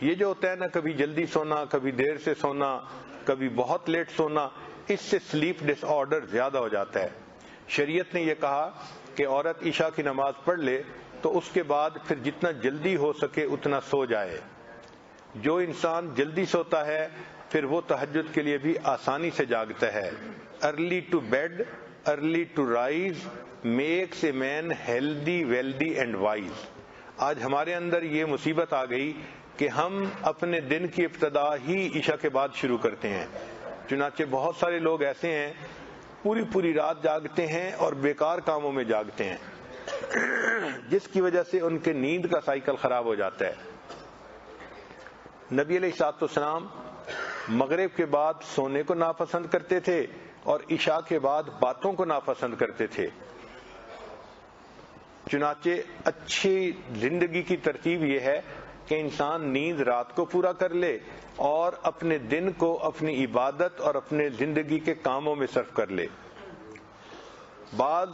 یہ جو ہوتا ہے نا, کبھی جلدی سونا, کبھی دیر سے سونا, کبھی بہت لیٹ سونا, اس سے سلیپ ڈس آرڈر زیادہ ہو جاتا ہے. شریعت نے یہ کہا کہ عورت عشاء کی نماز پڑھ لے تو اس کے بعد پھر جتنا جلدی ہو سکے اتنا سو جائے. جو انسان جلدی سوتا ہے پھر وہ تہجد کے لیے بھی آسانی سے جاگتا ہے. Early to bed early to rise makes a man healthy wealthy and wise. آج ہمارے اندر یہ مصیبت آ گئی کہ ہم اپنے دن کی ابتدا ہی عشاء کے بعد شروع کرتے ہیں. چنانچہ بہت سارے لوگ ایسے ہیں پوری رات جاگتے ہیں اور بیکار کاموں میں جاگتے ہیں, جس کی وجہ سے ان کے نیند کا سائیکل خراب ہو جاتا ہے. نبی علیہ الصلوۃ والسلام مغرب کے بعد سونے کو ناپسند کرتے تھے اور عشاء کے بعد باتوں کو ناپسند کرتے تھے۔ چنانچہ اچھی زندگی کی ترتیب یہ ہے کہ انسان نیند رات کو پورا کر لے اور اپنے دن کو اپنی عبادت اور اپنے زندگی کے کاموں میں صرف کر لے۔ بعض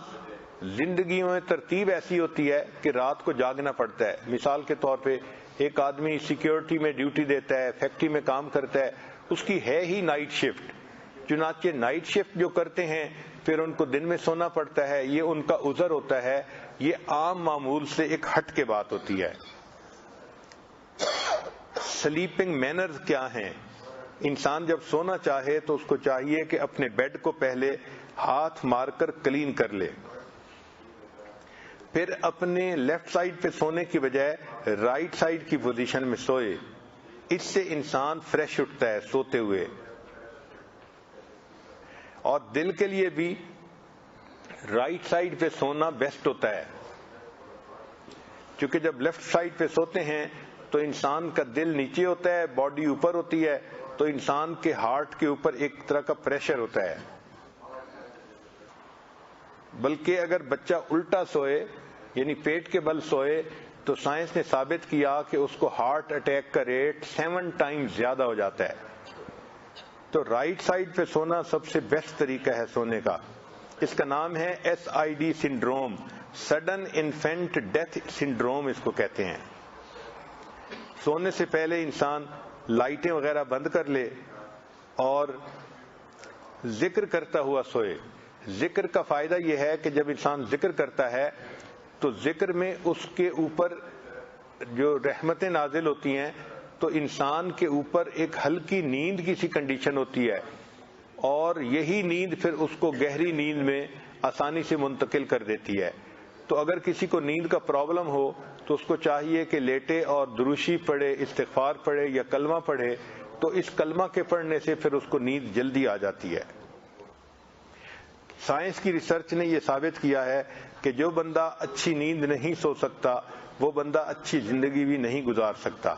زندگیوں میں ترتیب ایسی ہوتی ہے کہ رات کو جاگنا پڑتا ہے۔ مثال کے طور پہ ایک آدمی سیکیورٹی میں ڈیوٹی دیتا ہے، فیکٹری میں کام کرتا ہے، اس کی ہے ہی نائٹ شفٹ، چنانچہ نائٹ شفٹ جو کرتے ہیں پھر ان کو دن میں سونا پڑتا ہے، یہ ان کا عذر ہوتا ہے، یہ عام معمول سے ایک ہٹ کے بات ہوتی ہے۔ سلیپنگ مینرز کیا ہیں؟ انسان جب سونا چاہے تو اس کو چاہیے کہ اپنے بیڈ کو پہلے ہاتھ مار کر کلین کر لے، پھر اپنے لیفٹ سائڈ پہ سونے کی بجائے رائٹ سائڈ کی پوزیشن میں سوئے، اس سے انسان فریش اٹھتا ہے سوتے ہوئے۔ اور دل کے لیے بھی رائٹ سائڈ پہ سونا بیسٹ ہوتا ہے، کیونکہ جب لیفٹ سائڈ پہ سوتے ہیں تو انسان کا دل نیچے ہوتا ہے، باڈی اوپر ہوتی ہے، تو انسان کے ہارٹ کے اوپر ایک طرح کا پریشر ہوتا ہے۔ بلکہ اگر بچہ الٹا سوئے یعنی پیٹ کے بل سوئے تو سائنس نے ثابت کیا کہ اس کو ہارٹ اٹیک کا ریٹ 7 ٹائمز زیادہ ہو جاتا ہے۔ تو رائٹ سائڈ پہ سونا سب سے بیسٹ طریقہ ہے سونے کا۔ اس کا نام ہے SID syndrome, sudden infant death syndrome اس کو کہتے ہیں۔ سونے سے پہلے انسان لائٹیں وغیرہ بند کر لے اور ذکر کرتا ہوا سوئے۔ ذکر کا فائدہ یہ ہے کہ جب انسان ذکر کرتا ہے تو ذکر میں اس کے اوپر جو رحمتیں نازل ہوتی ہیں تو انسان کے اوپر ایک ہلکی نیند کی سی کنڈیشن ہوتی ہے، اور یہی نیند پھر اس کو گہری نیند میں آسانی سے منتقل کر دیتی ہے۔ تو اگر کسی کو نیند کا پرابلم ہو تو اس کو چاہیے کہ لیٹے اور دروشی پڑھے، استغفار پڑھے یا کلمہ پڑھے، تو اس کلمہ کے پڑھنے سے پھر اس کو نیند جلدی آ جاتی ہے۔ سائنس کی ریسرچ نے یہ ثابت کیا ہے کہ جو بندہ اچھی نیند نہیں سو سکتا وہ بندہ اچھی زندگی بھی نہیں گزار سکتا۔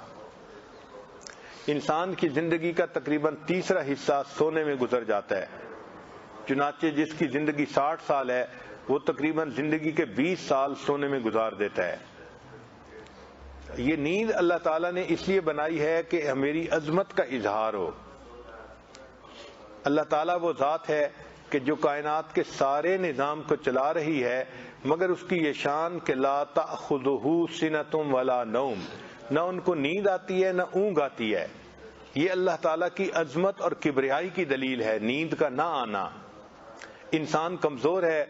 انسان کی زندگی کا تقریباً تیسرا حصہ سونے میں گزر جاتا ہے، چنانچہ جس کی زندگی 60 سال ہے وہ تقریباً زندگی کے 20 سال سونے میں گزار دیتا ہے۔ یہ نیند اللہ تعالیٰ نے اس لیے بنائی ہے کہ میری عظمت کا اظہار ہو۔ اللہ تعالیٰ وہ ذات ہے کہ جو کائنات کے سارے نظام کو چلا رہی ہے، مگر اس کی یہ شان کہ لا تأخذہ سنۃ ولا نوم، نہ ان کو نیند آتی ہے نہ اونگ آتی ہے۔ یہ اللہ تعالیٰ کی عظمت اور کبریائی کی دلیل ہے، نیند کا نہ آنا۔ انسان کمزور ہے،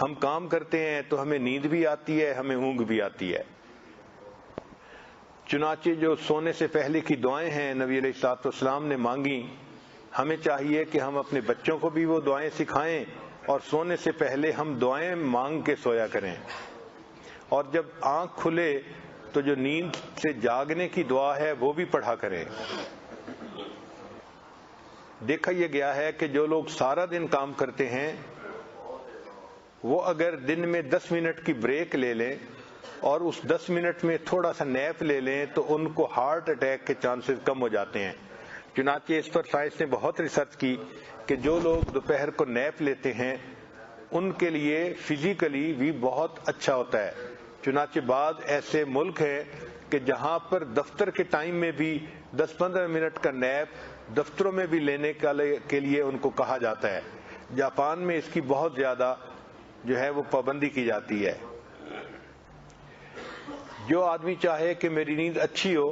ہم کام کرتے ہیں تو ہمیں نیند بھی آتی ہے، ہمیں اونگ بھی آتی ہے۔ چنانچہ جو سونے سے پہلے کی دعائیں ہیں نبی علیہ الصلوۃ والسلام نے مانگی، ہمیں چاہیے کہ ہم اپنے بچوں کو بھی وہ دعائیں سکھائیں اور سونے سے پہلے ہم دعائیں مانگ کے سویا کریں، اور جب آنکھ کھلے تو جو نیند سے جاگنے کی دعا ہے وہ بھی پڑھا کریں۔ دیکھا یہ گیا ہے کہ جو لوگ سارا دن کام کرتے ہیں وہ اگر دن میں 10 منٹ کی بریک لے لیں اور اس 10 منٹ میں تھوڑا سا نیپ لے لیں تو ان کو ہارٹ اٹیک کے چانسز کم ہو جاتے ہیں۔ چنانچہ اس پر سائنس نے بہت ریسرچ کی کہ جو لوگ دوپہر کو نیپ لیتے ہیں ان کے لیے فزیکلی بھی بہت اچھا ہوتا ہے۔ چنانچہ بعض ایسے ملک ہیں کہ جہاں پر دفتر کے ٹائم میں بھی 10-15 منٹ کا نیپ دفتروں میں بھی لینے کے لیے ان کو کہا جاتا ہے۔ جاپان میں اس کی بہت زیادہ جو ہے وہ پابندی کی جاتی ہے۔ جو آدمی چاہے کہ میری نیند اچھی ہو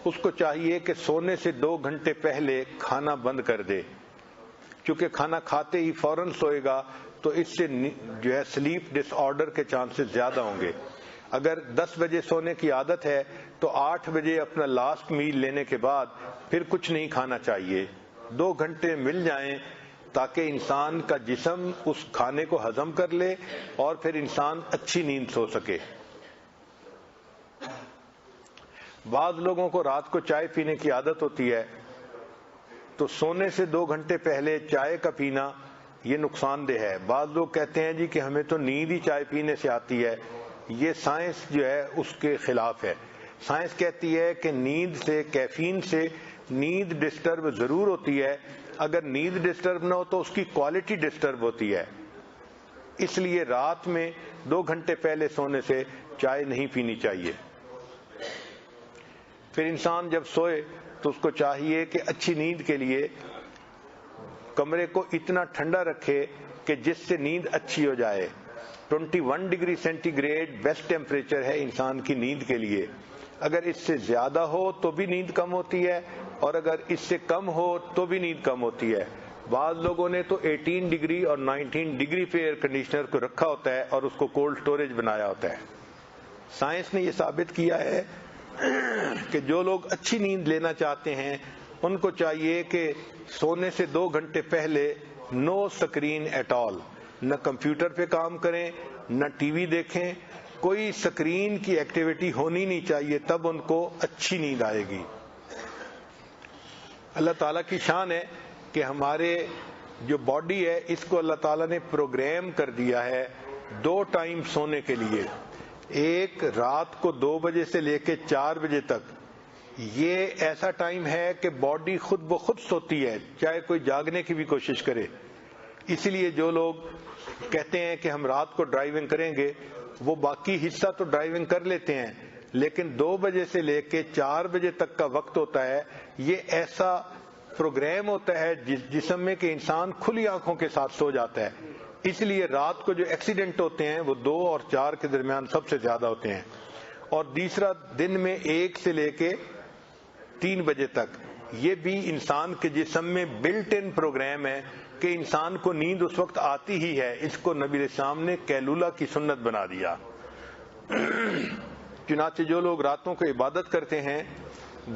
اس کو چاہیے کہ سونے سے 2 گھنٹے پہلے کھانا بند کر دے، کیونکہ کھانا کھاتے ہی فوراً سوئے گا تو اس سے جو ہے سلیپ ڈس آرڈر کے چانسز زیادہ ہوں گے۔ اگر 10 بجے سونے کی عادت ہے تو 8 بجے اپنا لاسٹ میل لینے کے بعد پھر کچھ نہیں کھانا چاہیے۔ 2 گھنٹے مل جائیں تاکہ انسان کا جسم اس کھانے کو ہضم کر لے اور پھر انسان اچھی نیند سو سکے۔ بعض لوگوں کو رات کو چائے پینے کی عادت ہوتی ہے تو سونے سے 2 گھنٹے پہلے چائے کا پینا یہ نقصان دہ ہے۔ بعض لوگ کہتے ہیں جی کہ ہمیں تو نیند ہی چائے پینے سے آتی ہے، یہ سائنس جو ہے اس کے خلاف ہے۔ سائنس کہتی ہے کہ نیند سے، کیفین سے نیند ڈسٹرب ضرور ہوتی ہے اگر نیند ڈسٹرب نہ ہو تو اس کی کوالٹی ڈسٹرب ہوتی ہے. اس لیے رات میں 2 گھنٹے پہلے سونے سے چائے نہیں پینی چاہیے. پھر انسان جب سوئے تو اس کو چاہیے کہ اچھی نیند کے لیے کمرے کو اتنا ٹھنڈا رکھے کہ جس سے نیند اچھی ہو جائے. 21 degree centigrade best temperature ہے انسان کی نیند کے لیے. اگر اس سے زیادہ ہو تو بھی نیند کم ہوتی ہے اور اگر اس سے کم ہو تو بھی نیند کم ہوتی ہے. بعض لوگوں نے تو 18 ڈگری اور 19 ڈگری پہ ایئر کنڈیشنر کو رکھا ہوتا ہے اور اس کو کولڈ سٹوریج بنایا ہوتا ہے. سائنس نے یہ ثابت کیا ہے کہ جو لوگ اچھی نیند لینا چاہتے ہیں ان کو چاہیے کہ سونے سے 2 گھنٹے پہلے نو سکرین ایٹ آل. نہ کمپیوٹر پہ کام کریں، نہ ٹی وی دیکھیں، کوئی سکرین کی ایکٹیویٹی ہونی نہیں چاہیے، تب ان کو اچھی نیند آئے گی. اللہ تعالیٰ کی شان ہے کہ ہمارے جو باڈی ہے اس کو اللہ تعالیٰ نے پروگرام کر دیا ہے 2 ٹائم سونے کے لیے. ایک رات کو 2 بجے سے لے کے 4 بجے تک. یہ ایسا ٹائم ہے کہ باڈی خود بخود سوتی ہے چاہے کوئی جاگنے کی بھی کوشش کرے. اسی لیے جو لوگ کہتے ہیں کہ ہم رات کو ڈرائیونگ کریں گے وہ باقی حصہ تو ڈرائیونگ کر لیتے ہیں لیکن 2 بجے سے لے کے 4 بجے تک کا وقت ہوتا ہے. یہ ایسا پروگرام ہوتا ہے جسم میں کہ انسان کھلی آنکھوں کے ساتھ سو جاتا ہے. اس لیے رات کو جو ایکسیڈنٹ ہوتے ہیں وہ 2 اور 4 کے درمیان سب سے زیادہ ہوتے ہیں. اور دوسرا دن میں 1 سے لے کے 3 بجے تک. یہ بھی انسان کے جسم میں بلٹ ان پروگرام ہے کہ انسان کو نیند اس وقت آتی ہی ہے. اس کو نبی علیہ السلام نے قیلولہ کی سنت بنا دیا. چنانچہ جو لوگ راتوں کو عبادت کرتے ہیں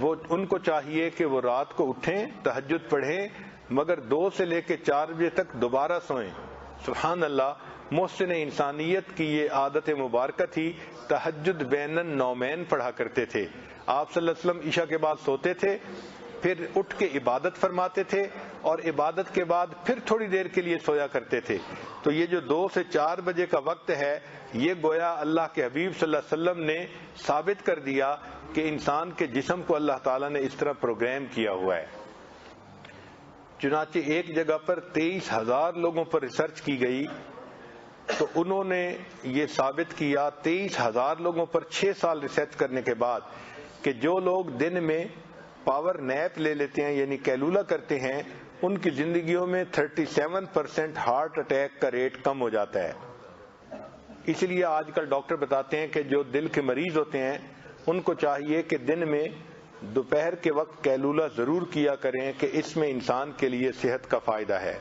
وہ ان کو چاہیے کہ وہ رات کو اٹھیں، تہجد پڑھیں، مگر 2 سے لے کے 4 بجے تک دوبارہ سوئیں. سبحان اللہ، محسن انسانیت کی یہ عادت مبارکہ تھی. تہجد بین النومین پڑھا کرتے تھے. آپ صلی اللہ علیہ وسلم عشاء کے بعد سوتے تھے، پھر اٹھ کے عبادت فرماتے تھے اور عبادت کے بعد پھر تھوڑی دیر کے لیے سویا کرتے تھے. تو یہ جو 2 سے 4 بجے کا وقت ہے یہ گویا اللہ کے حبیب صلی اللہ علیہ وسلم نے ثابت کر دیا کہ انسان کے جسم کو اللہ تعالیٰ نے اس طرح پروگرام کیا ہوا ہے. چنانچہ ایک جگہ پر 23,000 لوگوں پر ریسرچ کی گئی تو انہوں نے یہ ثابت کیا 23,000 لوگوں پر 6 سال ریسرچ کرنے کے بعد کہ جو لوگ دن میں پاور نیپ لے لیتے ہیں یعنی قیلولہ کرتے ہیں ان کی زندگیوں میں 37% ہارٹ اٹیک کا ریٹ کم ہو جاتا ہے. اس لیے آج کل ڈاکٹر بتاتے ہیں کہ جو دل کے مریض ہوتے ہیں ان کو چاہیے کہ دن میں دوپہر کے وقت قیلولہ ضرور کیا کریں کہ اس میں انسان کے لیے صحت کا فائدہ ہے.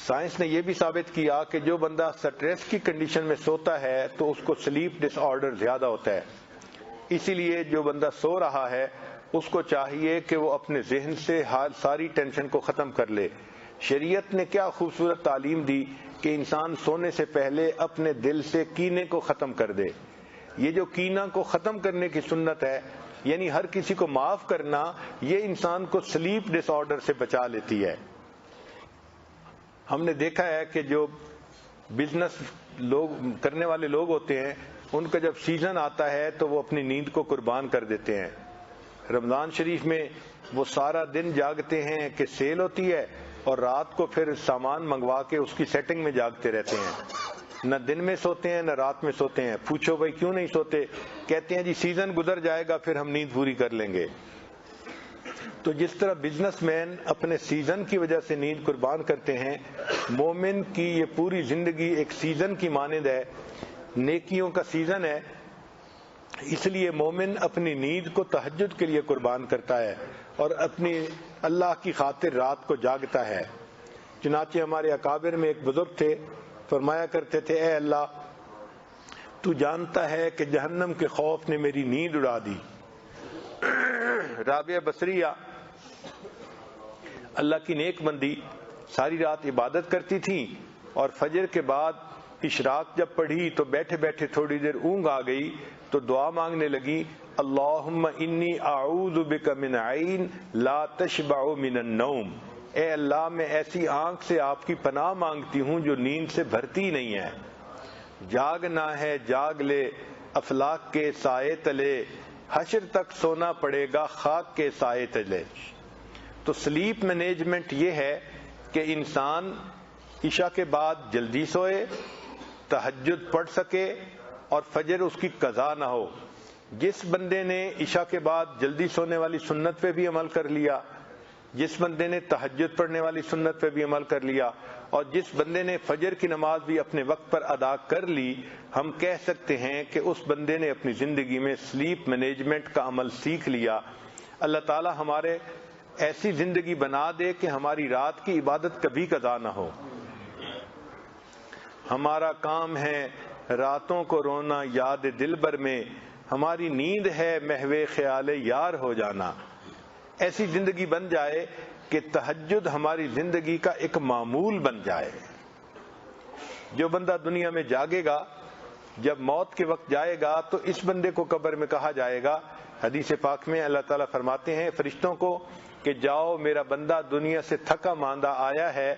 سائنس نے یہ بھی ثابت کیا کہ جو بندہ سٹریس کی کنڈیشن میں سوتا ہے تو اس کو سلیپ ڈس آرڈر زیادہ ہوتا ہے. اسی لیے جو بندہ سو رہا ہے اس کو چاہیے کہ وہ اپنے ذہن سے ساری ٹینشن کو ختم کر لے. شریعت نے کیا خوبصورت تعلیم دی کہ انسان سونے سے پہلے اپنے دل سے کینے کو ختم کر دے. یہ جو کینہ کو ختم کرنے کی سنت ہے یعنی ہر کسی کو معاف کرنا، یہ انسان کو سلیپ ڈس آرڈر سے بچا لیتی ہے. ہم نے دیکھا ہے کہ جو بزنس لوگ کرنے والے لوگ ہوتے ہیں ان کا جب سیزن آتا ہے تو وہ اپنی نیند کو قربان کر دیتے ہیں. رمضان شریف میں وہ سارا دن جاگتے ہیں کہ سیل ہوتی ہے اور رات کو پھر سامان منگوا کے اس کی سیٹنگ میں جاگتے رہتے ہیں. نہ دن میں سوتے ہیں نہ رات میں سوتے ہیں. پوچھو بھائی کیوں نہیں سوتے؟ کہتے ہیں جی سیزن گزر جائے گا پھر ہم نیند پوری کر لیں گے. تو جس طرح بزنس مین اپنے سیزن کی وجہ سے نیند قربان کرتے ہیں، مومن کی یہ پوری زندگی ایک سیزن کی مانند ہے، نیکیوں کا سیزن ہے. اس لیے مومن اپنی نیند کو تہجد کے لیے قربان کرتا ہے اور اپنی اللہ کی خاطر رات کو جاگتا ہے. چنانچہ ہمارے اکابر میں ایک بزرگ تھے، فرمایا کرتے تھے اے اللہ تو جانتا ہے کہ جہنم کے خوف نے میری نیند اڑا دی. رابعہ بصریہ اللہ کی نیک بندی ساری رات عبادت کرتی تھی اور فجر کے بعد اشراق جب پڑھی تو بیٹھے بیٹھے تھوڑی دیر اونگ آ گئی تو دعا مانگنے لگی، اللہم انی اعوذ بک من عین لا تشبع من النوم. اے اللہ میں ایسی آنکھ سے آپ کی پناہ مانگتی ہوں جو نیند سے بھرتی نہیں ہے. جاگنا ہے جاگ لے افلاک کے سائے تلے، حشر تک سونا پڑے گا خاک کے سائے تلے. تو سلیپ مینجمنٹ یہ ہے کہ انسان عشاء کے بعد جلدی سوئے، تہجد پڑھ سکے اور فجر اس کی قضا نہ ہو۔ جس بندے نے عشاء کے بعد جلدی سونے والی سنت پہ بھی عمل کر لیا، جس بندے نے تہجد پڑھنے والی سنت پہ بھی عمل کر لیا، اور جس بندے نے فجر کی نماز بھی اپنے وقت پر ادا کر لی، ہم کہہ سکتے ہیں کہ اس بندے نے اپنی زندگی میں سلیپ مینجمنٹ کا عمل سیکھ لیا۔ اللہ تعالی ہمارے ایسی زندگی بنا دے کہ ہماری رات کی عبادت کبھی قضا نہ ہو۔ ہمارا کام ہے راتوں کو رونا یاد دلبر میں، ہماری نیند ہے محو خیال یار ہو جانا۔ ایسی زندگی بن جائے کہ تہجد ہماری زندگی کا ایک معمول بن جائے۔ جو بندہ دنیا میں جاگے گا، جب موت کے وقت جائے گا تو اس بندے کو قبر میں کہا جائے گا، حدیث پاک میں اللہ تعالیٰ فرماتے ہیں فرشتوں کو کہ جاؤ میرا بندہ دنیا سے تھکا ماندہ آیا ہے،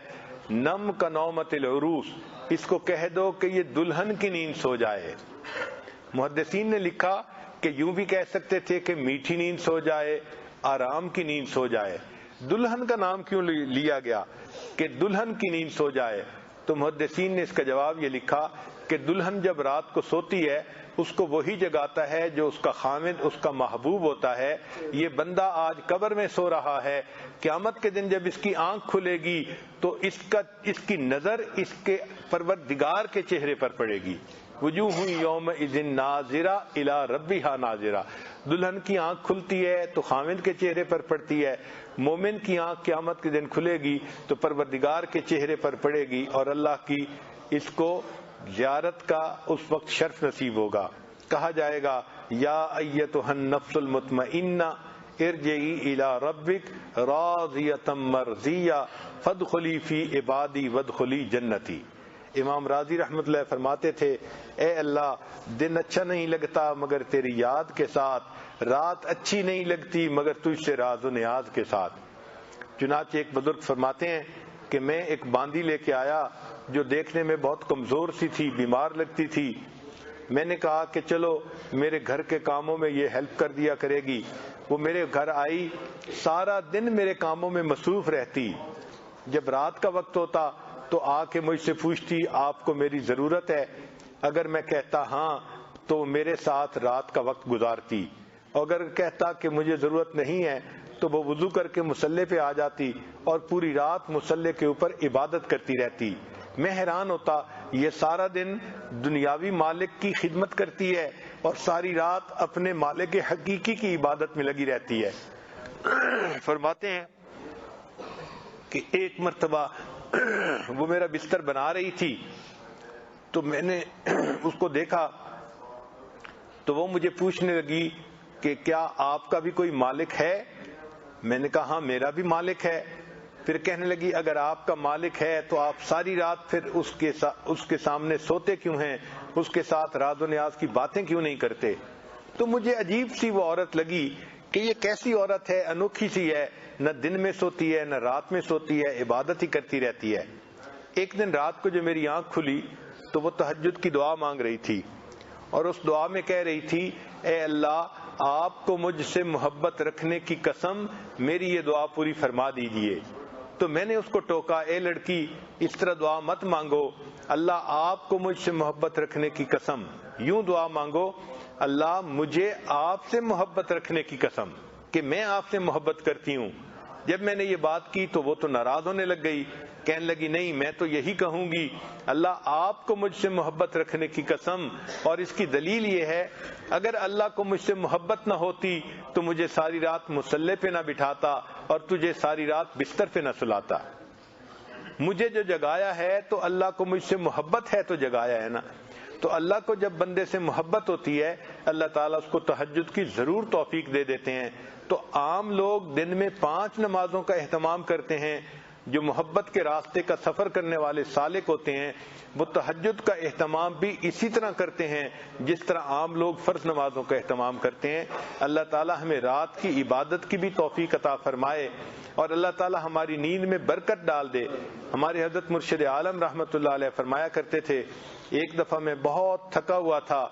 نم کا نومت العروس، اس کو کہہ دو کہ یہ دلہن کی نیند سو جائے۔ محدثین نے لکھا کہ یوں بھی کہہ سکتے تھے کہ میٹھی نیند سو جائے، آرام کی نیند سو جائے۔ دلہن کا نام کیوں لیا گیا کہ دلہن کی نیند سو جائے؟ تو محدثین نے اس کا جواب یہ لکھا کہ دلہن جب رات کو سوتی ہے اس کو وہی جگاتا ہے جو اس کا خامد، اس کا محبوب ہوتا ہے۔ یہ بندہ آج قبر میں سو رہا ہے، قیامت کے دن جب اس کی آنکھ کھلے گی تو اس کی نظر اس کے پروردگار کے چہرے پر پڑے گی۔ وجوہ یومئذ ناظرہ الی ربہا ناظرہ۔ دلہن کی آنکھ کھلتی ہے تو خامد کے چہرے پر پڑتی ہے، مومن کی آنکھ قیامت کے دن کھلے گی تو پروردگار کے چہرے پر پڑے گی، اور اللہ کی اس کو زیارت کا اس وقت شرف نصیب ہوگا۔ کہا جائے گا یا ایتھا النفس المطمئنہ ارجعی الی ربک راضیۃ مرضیہ فادخلی فی عبادی وادخلی جنتی۔ امام راضی رحمۃ اللہ فرماتے تھے، اے اللہ دن اچھا نہیں لگتا مگر تیری یاد کے ساتھ، رات اچھی نہیں لگتی مگر تجھ سے راز و نیاز کے ساتھ۔ چنانچہ ایک بزرگ فرماتے ہیں کہ میں ایک باندی لے کے آیا جو دیکھنے میں بہت کمزور سی تھی، بیمار لگتی تھی۔ میں نے کہا کہ چلو میرے گھر کے کاموں میں یہ ہیلپ کر دیا کرے گی۔ وہ میرے گھر آئی، سارا دن میرے کاموں میں مصروف رہتی۔ جب رات کا وقت ہوتا تو آ کے مجھ سے پوچھتی آپ کو میری ضرورت ہے؟ اگر میں کہتا ہاں تو میرے ساتھ رات کا وقت گزارتی، اگر کہتا کہ مجھے ضرورت نہیں ہے تو وہ وضو کر کے مصلی پہ آ جاتی اور پوری رات مصلی کے اوپر عبادت کرتی رہتی۔ میں حیران ہوتا، یہ سارا دن دنیاوی مالک کی خدمت کرتی ہے اور ساری رات اپنے مالک حقیقی کی عبادت میں لگی رہتی ہے۔ فرماتے ہیں کہ ایک مرتبہ وہ میرا بستر بنا رہی تھی تو میں نے اس کو دیکھا تو وہ مجھے پوچھنے لگی کہ کیا آپ کا بھی کوئی مالک ہے؟ میں نے کہا ہاں میرا بھی مالک ہے۔ پھر کہنے لگی اگر آپ کا مالک ہے تو آپ ساری رات پھر اس کے سامنے سوتے کیوں ہیں، اس کے ساتھ راز و نیاز کی باتیں کیوں نہیں کرتے؟ تو مجھے عجیب سی وہ عورت لگی کہ یہ کیسی عورت ہے، انوکھی سی ہے، نہ دن میں سوتی ہے نہ رات میں سوتی ہے، عبادت ہی کرتی رہتی ہے۔ ایک دن رات کو جو میری آنکھ کھلی تو وہ تہجد کی دعا مانگ رہی تھی اور اس دعا میں کہہ رہی تھی، اے اللہ آپ کو مجھ سے محبت رکھنے کی قسم میری یہ دعا پوری فرما دیجئے۔ تو میں نے اس کو ٹوکا، اے لڑکی اس طرح دعا مت مانگو، اللہ آپ کو مجھ سے محبت رکھنے کی قسم، یوں دعا مانگو، اللہ مجھے آپ سے محبت رکھنے کی قسم کہ میں آپ سے محبت کرتی ہوں۔ جب میں نے یہ بات کی تو وہ تو ناراض ہونے لگ گئی، کہنے لگی نہیں میں تو یہی کہوں گی، اللہ آپ کو مجھ سے محبت رکھنے کی قسم، اور اس کی دلیل یہ ہے اگر اللہ کو مجھ سے محبت نہ ہوتی تو مجھے ساری رات مصلی پہ نہ بٹھاتا اور تجھے ساری رات بستر پہ نہ سلاتا۔ مجھے جو جگایا ہے تو اللہ کو مجھ سے محبت ہے تو جگایا ہے نا۔ تو اللہ کو جب بندے سے محبت ہوتی ہے اللہ تعالیٰ اس کو تہجد کی ضرور توفیق دے دیتے ہیں۔ تو عام لوگ دن میں 5 نمازوں کا اہتمام کرتے ہیں، جو محبت کے راستے کا سفر کرنے والے سالک ہوتے ہیں وہ تہجد کا اہتمام بھی اسی طرح کرتے ہیں جس طرح عام لوگ فرض نمازوں کا اہتمام کرتے ہیں۔ اللہ تعالیٰ ہمیں رات کی عبادت کی بھی توفیق عطا فرمائے اور اللہ تعالیٰ ہماری نیند میں برکت ڈال دے۔ ہمارے حضرت مرشد عالم رحمۃ اللہ علیہ فرمایا کرتے تھے، ایک دفعہ میں بہت تھکا ہوا تھا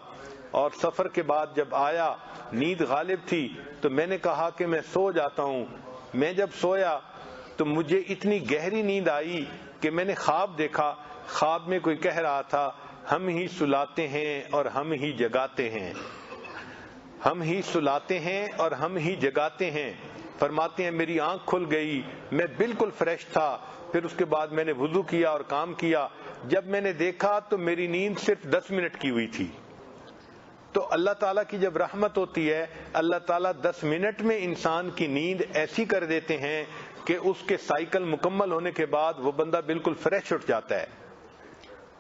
اور سفر کے بعد جب آیا نیند غالب تھی تو میں نے کہا کہ میں سو جاتا ہوں۔ میں جب سویا تو مجھے اتنی گہری نیند آئی کہ میں نے خواب دیکھا. خواب میں کوئی کہہ رہا تھا ہم ہی سلاتے ہیں اور ہم ہی جگاتے ہیں, ہم ہی سلاتے ہیں اور ہم ہی جگاتے ہیں. فرماتے ہیں میری آنکھ کھل گئی, میں بالکل فریش تھا. پھر اس کے بعد میں نے وضو کیا اور کام کیا. جب میں نے دیکھا تو میری نیند صرف 10 منٹ کی ہوئی تھی. تو اللہ تعالیٰ کی جب رحمت ہوتی ہے, اللہ تعالیٰ 10 منٹ میں انسان کی نیند ایسی کر دیتے ہیں کہ اس کے سائیکل مکمل ہونے کے بعد وہ بندہ بالکل فریش اٹھ جاتا ہے.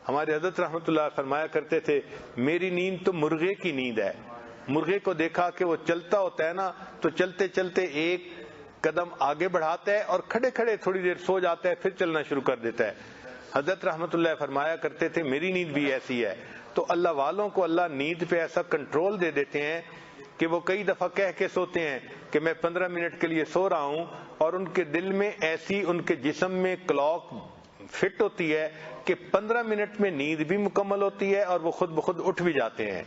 ہمارے حضرت رحمت اللہ فرمایا کرتے تھے میری نیند تو مرغے کی نیند ہے. مرغے کو دیکھا کہ وہ چلتا ہوتا ہے نا, تو چلتے چلتے ایک قدم آگے بڑھاتا ہے اور کھڑے کھڑے تھوڑی دیر سو جاتا ہے, پھر چلنا شروع کر دیتا ہے. حضرت رحمت اللہ فرمایا کرتے تھے میری نیند بھی ایسی ہے. تو اللہ والوں کو اللہ نیند پہ ایسا کنٹرول دے دیتے ہیں کہ وہ کئی دفعہ کہہ کے سوتے ہیں کہ میں 15 منٹ کے لیے سو رہا ہوں, اور ان کے دل میں ایسی ان کے جسم میں کلاک فٹ ہوتی ہے کہ 15 منٹ میں نیند بھی مکمل ہوتی ہے اور وہ خود بخود اٹھ بھی جاتے ہیں.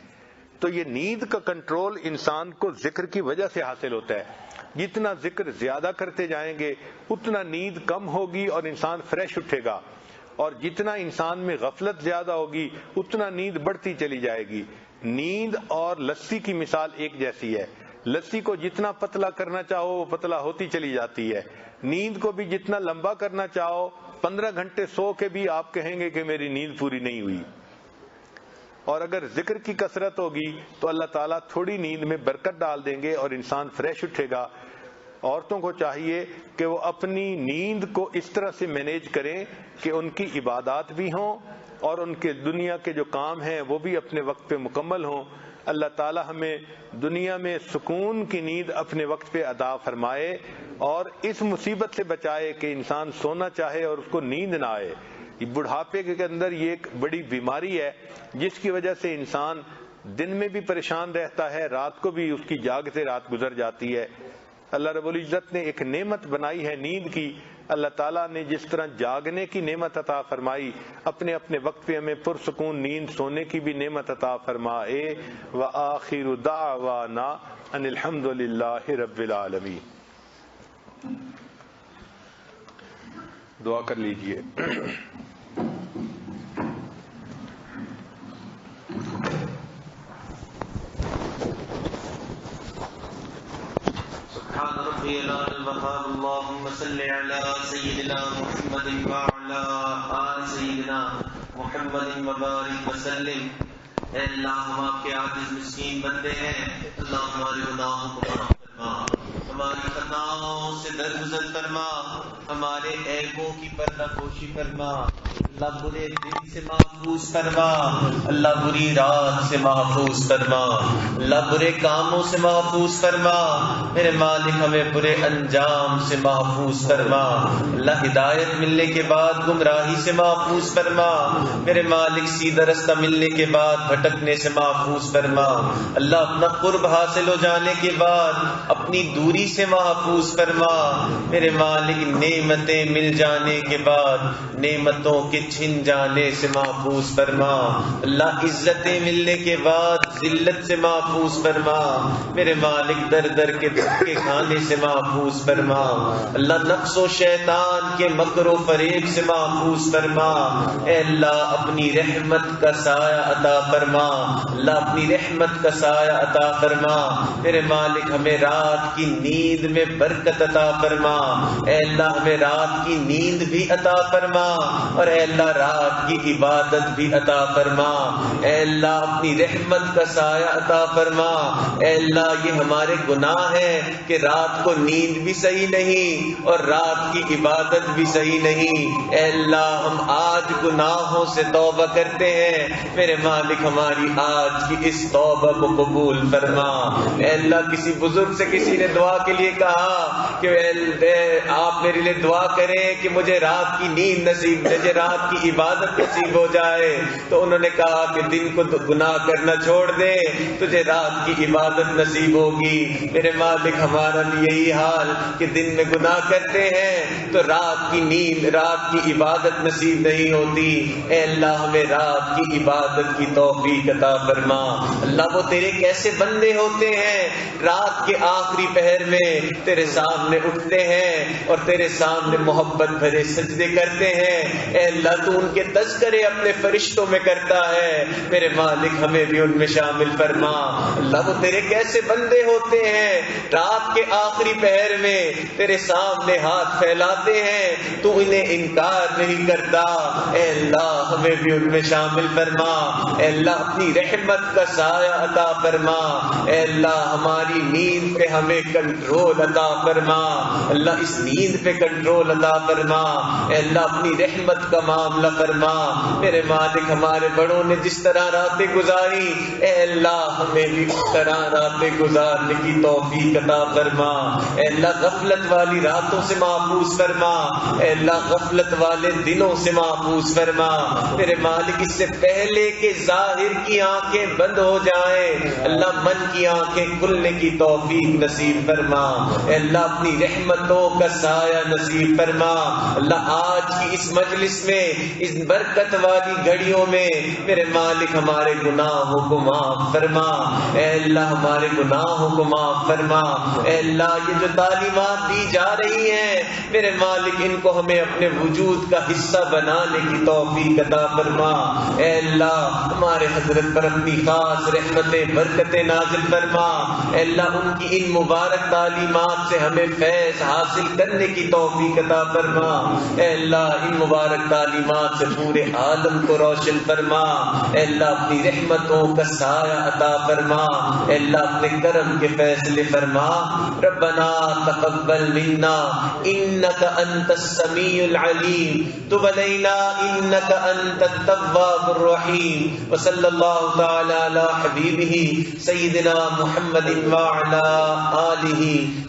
تو یہ نیند کا کنٹرول انسان کو ذکر کی وجہ سے حاصل ہوتا ہے. جتنا ذکر زیادہ کرتے جائیں گے اتنا نیند کم ہوگی اور انسان فریش اٹھے گا, اور جتنا انسان میں غفلت زیادہ ہوگی اتنا نیند بڑھتی چلی جائے گی. نیند اور لسی کی مثال ایک جیسی ہے. لسی کو جتنا پتلا کرنا چاہو وہ پتلا ہوتی چلی جاتی ہے. نیند کو بھی جتنا لمبا کرنا چاہو 15 گھنٹے سو کے بھی آپ کہیں گے کہ میری نیند پوری نہیں ہوئی. اور اگر ذکر کی کثرت ہوگی تو اللہ تعالیٰ تھوڑی نیند میں برکت ڈال دیں گے اور انسان فریش اٹھے گا. عورتوں کو چاہیے کہ وہ اپنی نیند کو اس طرح سے مینیج کریں کہ ان کی عبادات بھی ہوں اور ان کے دنیا کے جو کام ہیں وہ بھی اپنے وقت پہ مکمل ہوں. اللہ تعالیٰ ہمیں دنیا میں سکون کی نیند اپنے وقت پہ عطا فرمائے اور اس مصیبت سے بچائے کہ انسان سونا چاہے اور اس کو نیند نہ آئے. بڑھاپے کے اندر یہ ایک بڑی بیماری ہے جس کی وجہ سے انسان دن میں بھی پریشان رہتا ہے, رات کو بھی اس کی جاگتے رات گزر جاتی ہے. اللہ رب العزت نے ایک نعمت بنائی ہے نیند کی. اللہ تعالیٰ نے جس طرح جاگنے کی نعمت عطا فرمائی, اپنے اپنے وقت پہ ہمیں پرسکون نیند سونے کی بھی نعمت عطا فرمائے. وآخر دعوانا ان الحمد للہ رب العالمین. دعا کر لیجئے. سبحان ربي العلى الوهاب اللهم صل على سيدنا محمد وعلى آل سيدنا محمد وبارك وسلم. اے اللہ ہم آپ کے عاجز مسکین بندے ہیں, اللہ ہمارے گناہوں کو معاف فرما, ہماری خطاؤں سے درگزر فرما, ہمارے عیبوں کی پردہ پوشی فرما. اللہ برے دن سے محفوظ فرما, اللہ بری رات سے محفوظ فرما, اللہ برے کاموں سے محفوظ فرما. میرے مالک ہمیں برے انجام سے محفوظ فرما. اللہ ہدایت ملنے کے بعد گمراہی سے محفوظ فرما. میرے مالک سیدھا رستہ ملنے کے بعد بھٹکنے سے محفوظ فرما. اللہ اپنا قرب حاصل ہو جانے کے بعد اپنی دوری سے محفوظ فرما. میرے مالک نعمتیں مل جانے کے بعد نعمتوں کے چھن جانے سے محفوظ فرما. اللہ عزتیں ملنے کے بعد ذلت سے محفوظ فرما. میرے مالک در در کے دھکے کھانے سے محفوظ فرما. اللہ نفس و شیطان کے مکر و فریب سے محفوظ فرما. اے اللہ اپنی رحمت کا سایہ عطا فرما. اللہ اپنی رحمت کا سایہ عطا فرما. میرے مالک ہمیں رات کی نیند میں برکت عطا فرما. اے اللہ ہمیں رات کی نیند بھی عطا فرما, اور اے اللہ رات کی عبادت بھی عطا فرما. اے اللہ اپنی رحمت کا سایہ عطا فرما. اے اللہ یہ ہمارے گناہ ہیں کہ رات کو نیند بھی صحیح نہیں اور رات کی عبادت بھی صحیح نہیں. اے اللہ ہم آج گناہوں سے توبہ کرتے ہیں. میرے مالک ہماری آج کی اس توبہ کو قبول فرما. اے اللہ کسی بزرگ سے کسی نے دعا کے لیے کہا کہ آپ میرے لیے دعا کریں کہ مجھے رات کی نیند نصیب, مجھے رات کی عبادت نصیب ہو جائے. تو انہوں نے کہا کہ دن کو گناہ کرنا چھوڑ دے, تجھے رات کی عبادت نصیب ہوگی. میرے مالک ہمارا بھی یہی حال کہ دن میں گناہ کرتے ہیں تو رات کی نیند, رات کی عبادت نصیب نہیں ہوتی. اے اللہ ہمیں رات کی عبادت کی توفیق عطا فرما. اللہ وہ تیرے کیسے بندے ہوتے ہیں رات کے آخری آخری پہر میں تیرے سامنے اٹھتے ہیں اور تیرے سامنے محبت بھرے سجدے کرتے ہیں، اے اللہ تو ان کے تذکرے اپنے فرشتوں میں کرتا ہے، میرے مالک ہمیں بھی ان میں شامل فرما۔ اللہ وہ تیرے کیسے بندے ہوتے ہیں، رات کے آخری پہر میں تیرے سامنے ہاتھ پھیلاتے ہیں، تو انہیں انکار نہیں کرتا، اے اللہ ہمیں بھی ان میں شامل فرما۔ اے اللہ اپنی رحمت کا سایہ عطا فرما، اے اللہ ہماری نیند پہ ہمیں کنٹرول عطا فرما، اللہ اس نیند پہ کنٹرول عطا فرما، اے اللہ اپنی رحمت کا معاملہ فرما۔ میرے مالک ہمارے بڑوں نے جس طرح راتیں گزاری، اے اللہ ہمیں بھی اس طرح راتیں گزارنے کی توفیق عطا فرما، اے اللہ غفلت والی راتوں سے محفوظ فرما، اے اللہ غفلت والے دنوں سے محفوظ فرما۔ میرے مالک اس سے پہلے کہ ظاہر کی آنکھیں بند ہو جائیں، اللہ من کی آنکھیں کھلنے کی توفیق نصیب فرما، اے اللہ اپنی رحمتوں کا سایہ نصیب فرما۔ اللہ آج کی اس مجلس میں اس برکت والی گھڑیوں میں میرے مالک ہمارے گناہوں کو معاف فرما، اے اللہ ہمارے گناہوں کو معاف فرما، اے اللہ یہ جو تعلیمات دی جا رہی ہیں میرے مالک ان کو ہمیں اپنے وجود کا حصہ بنانے کی توفیق عطا فرما، اے اللہ ہمارے حضرت پر اپنی خاص رحمتیں برکتیں نازل فرما، اے اللہ ان کی ان مبارک تعلیمات سے ہمیں فیض حاصل کرنے کی توفیق عطا فرما، اے اللہ ان مبارک تعلیمات سے پورے عالم کو روشن فرما، اے اللہ اپنی رحمتوں کا سایہ عطا فرما، اے اللہ اپنے کرم کے فیصلے فرما۔ ربنا تقبل منا انک انت السمیع العلیم تب علینا انک انت التواب الرحیم، وصلی اللہ تعالی علی حبیبہ سیدنا محمد وعلی آلہ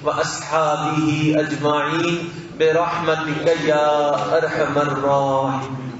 واصحابہ اجمعین برحمتک یا ارحم الراحمین۔